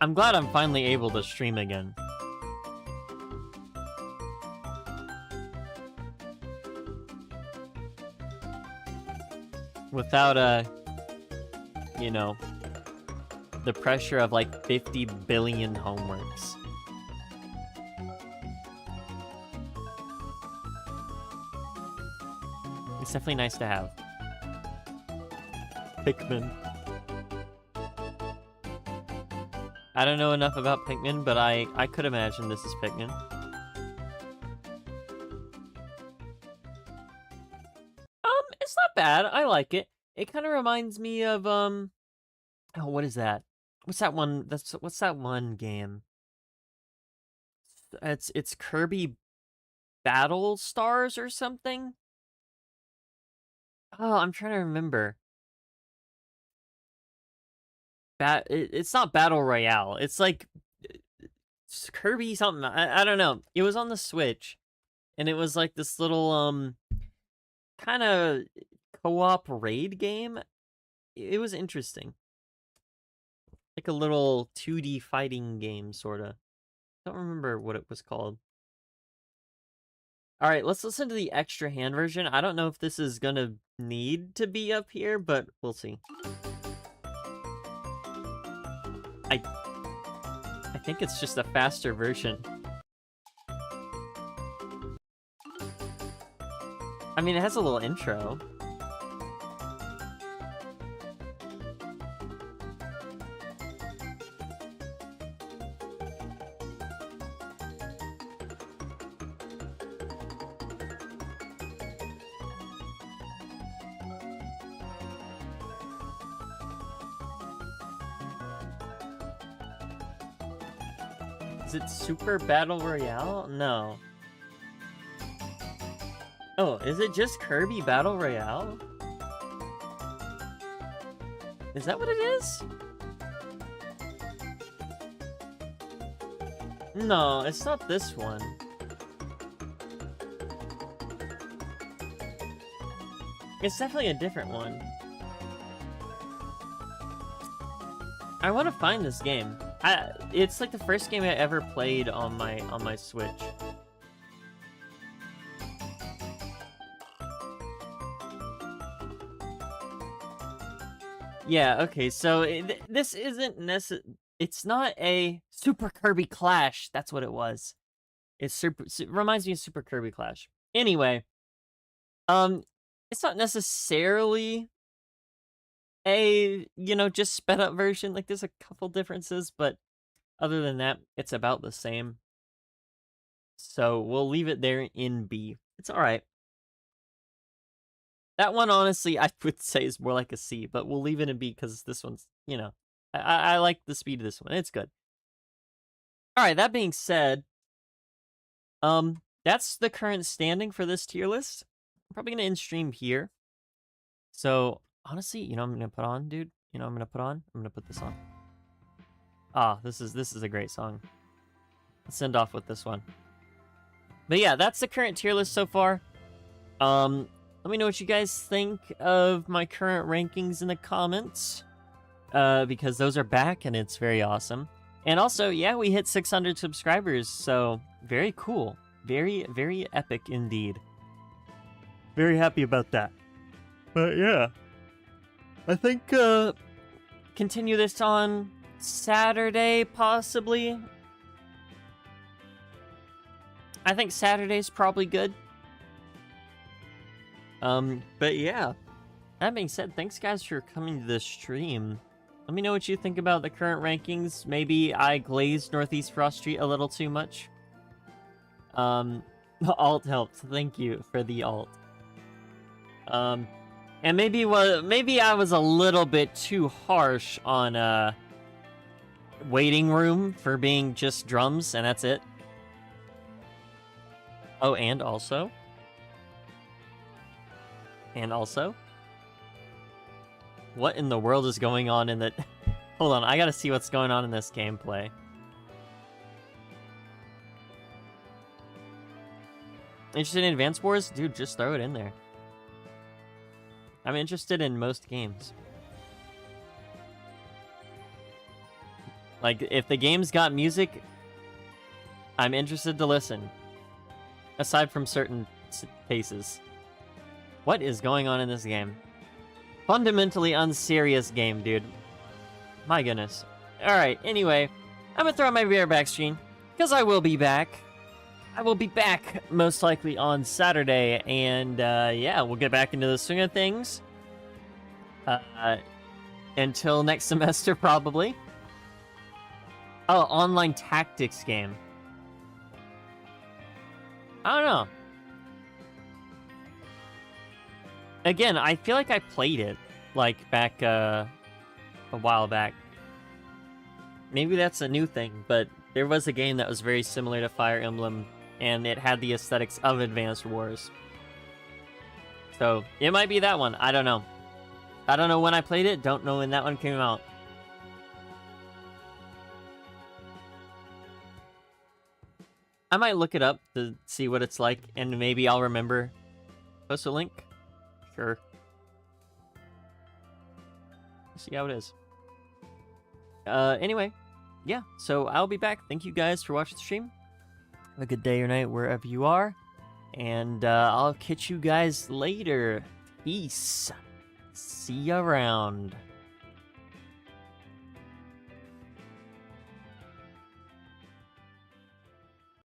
I'm glad I'm finally able to stream again. Without, you know, the pressure of like 50 billion homeworks. It's definitely nice to have. Pikmin. I don't know enough about Pikmin, but I could imagine this is Pikmin. It's not bad. I like it. It kind of reminds me of, oh, what is that? What's that one? What's that one game? It's Kirby Battle Stars or something? Oh, I'm trying to remember. It's not Battle Royale. It's like it's Kirby something. I don't know. It was on the Switch, and it was like this little kind of co-op raid game. It was interesting. Like a little 2D fighting game, sorta. Don't remember what it was called. Alright, let's listen to the extra hand version. I don't know if this is gonna need to be up here, but we'll see. I think it's just a faster version. I mean, it has a little intro. Is it Super Battle Royale? No. Oh, is it just Kirby Battle Royale? Is that what it is? No, it's not this one. It's definitely a different one. I want to find this game. It's like the first game I ever played on my Switch. Yeah, okay, so this isn't it's not a Super Kirby Clash. That's what it was. It reminds me of Super Kirby Clash. Anyway, it's not necessarily a, you know, just sped up version. Like, there's a couple differences, but other than that, it's about the same. So we'll leave it there in B. It's alright. That one, honestly, I would say is more like a C, but we'll leave it in B because this one's, you know, I like the speed of this one. It's good. Alright, that being said, that's the current standing for this tier list. I'm probably gonna end stream here. So, honestly, you know what I'm gonna put on, dude? You know what I'm gonna put on? I'm gonna put this on. Ah, this is a great song. Let's end off with this one. But yeah, that's the current tier list so far. Let me know what you guys think of my current rankings in the comments. Because those are back and it's very awesome. And also, yeah, we hit 600 subscribers, so very cool. Very, very epic indeed. Very happy about that. But yeah. I think, continue this on Saturday, possibly. I think Saturday's probably good. But yeah. That being said, thanks guys for coming to this stream. Let me know what you think about the current rankings. Maybe I glazed Northeast Frost Street a little too much. The alt helped. Thank you for the alt. And maybe I was a little bit too harsh on waiting room for being just drums and that's it. Oh, and also, what in the world is going on in the? Hold on, I gotta see what's going on in this gameplay. Interested in Advance Wars? Dude, just throw it in there. I'm interested in most games. Like, if the game's got music, I'm interested to listen. Aside from certain cases. What is going on in this game? Fundamentally unserious game, dude. My goodness. Alright, anyway. I'm gonna throw out my beer back stream. Because I will be back. I will be back, most likely, on Saturday. And, yeah, we'll get back into the swing of things. Until next semester, probably. Oh, online tactics game. I don't know. Again, I feel like I played it, like, back, a while back. Maybe that's a new thing, but there was a game that was very similar to Fire Emblem, and it had the aesthetics of Advanced Wars. So, it might be that one. I don't know. I don't know when I played it, don't know when that one came out. I might look it up to see what it's like, and maybe I'll remember. Post a link? Sure. See how it is. Anyway, yeah, so I'll be back. Thank you guys for watching the stream. Have a good day or night wherever you are. And I'll catch you guys later. Peace. See ya around.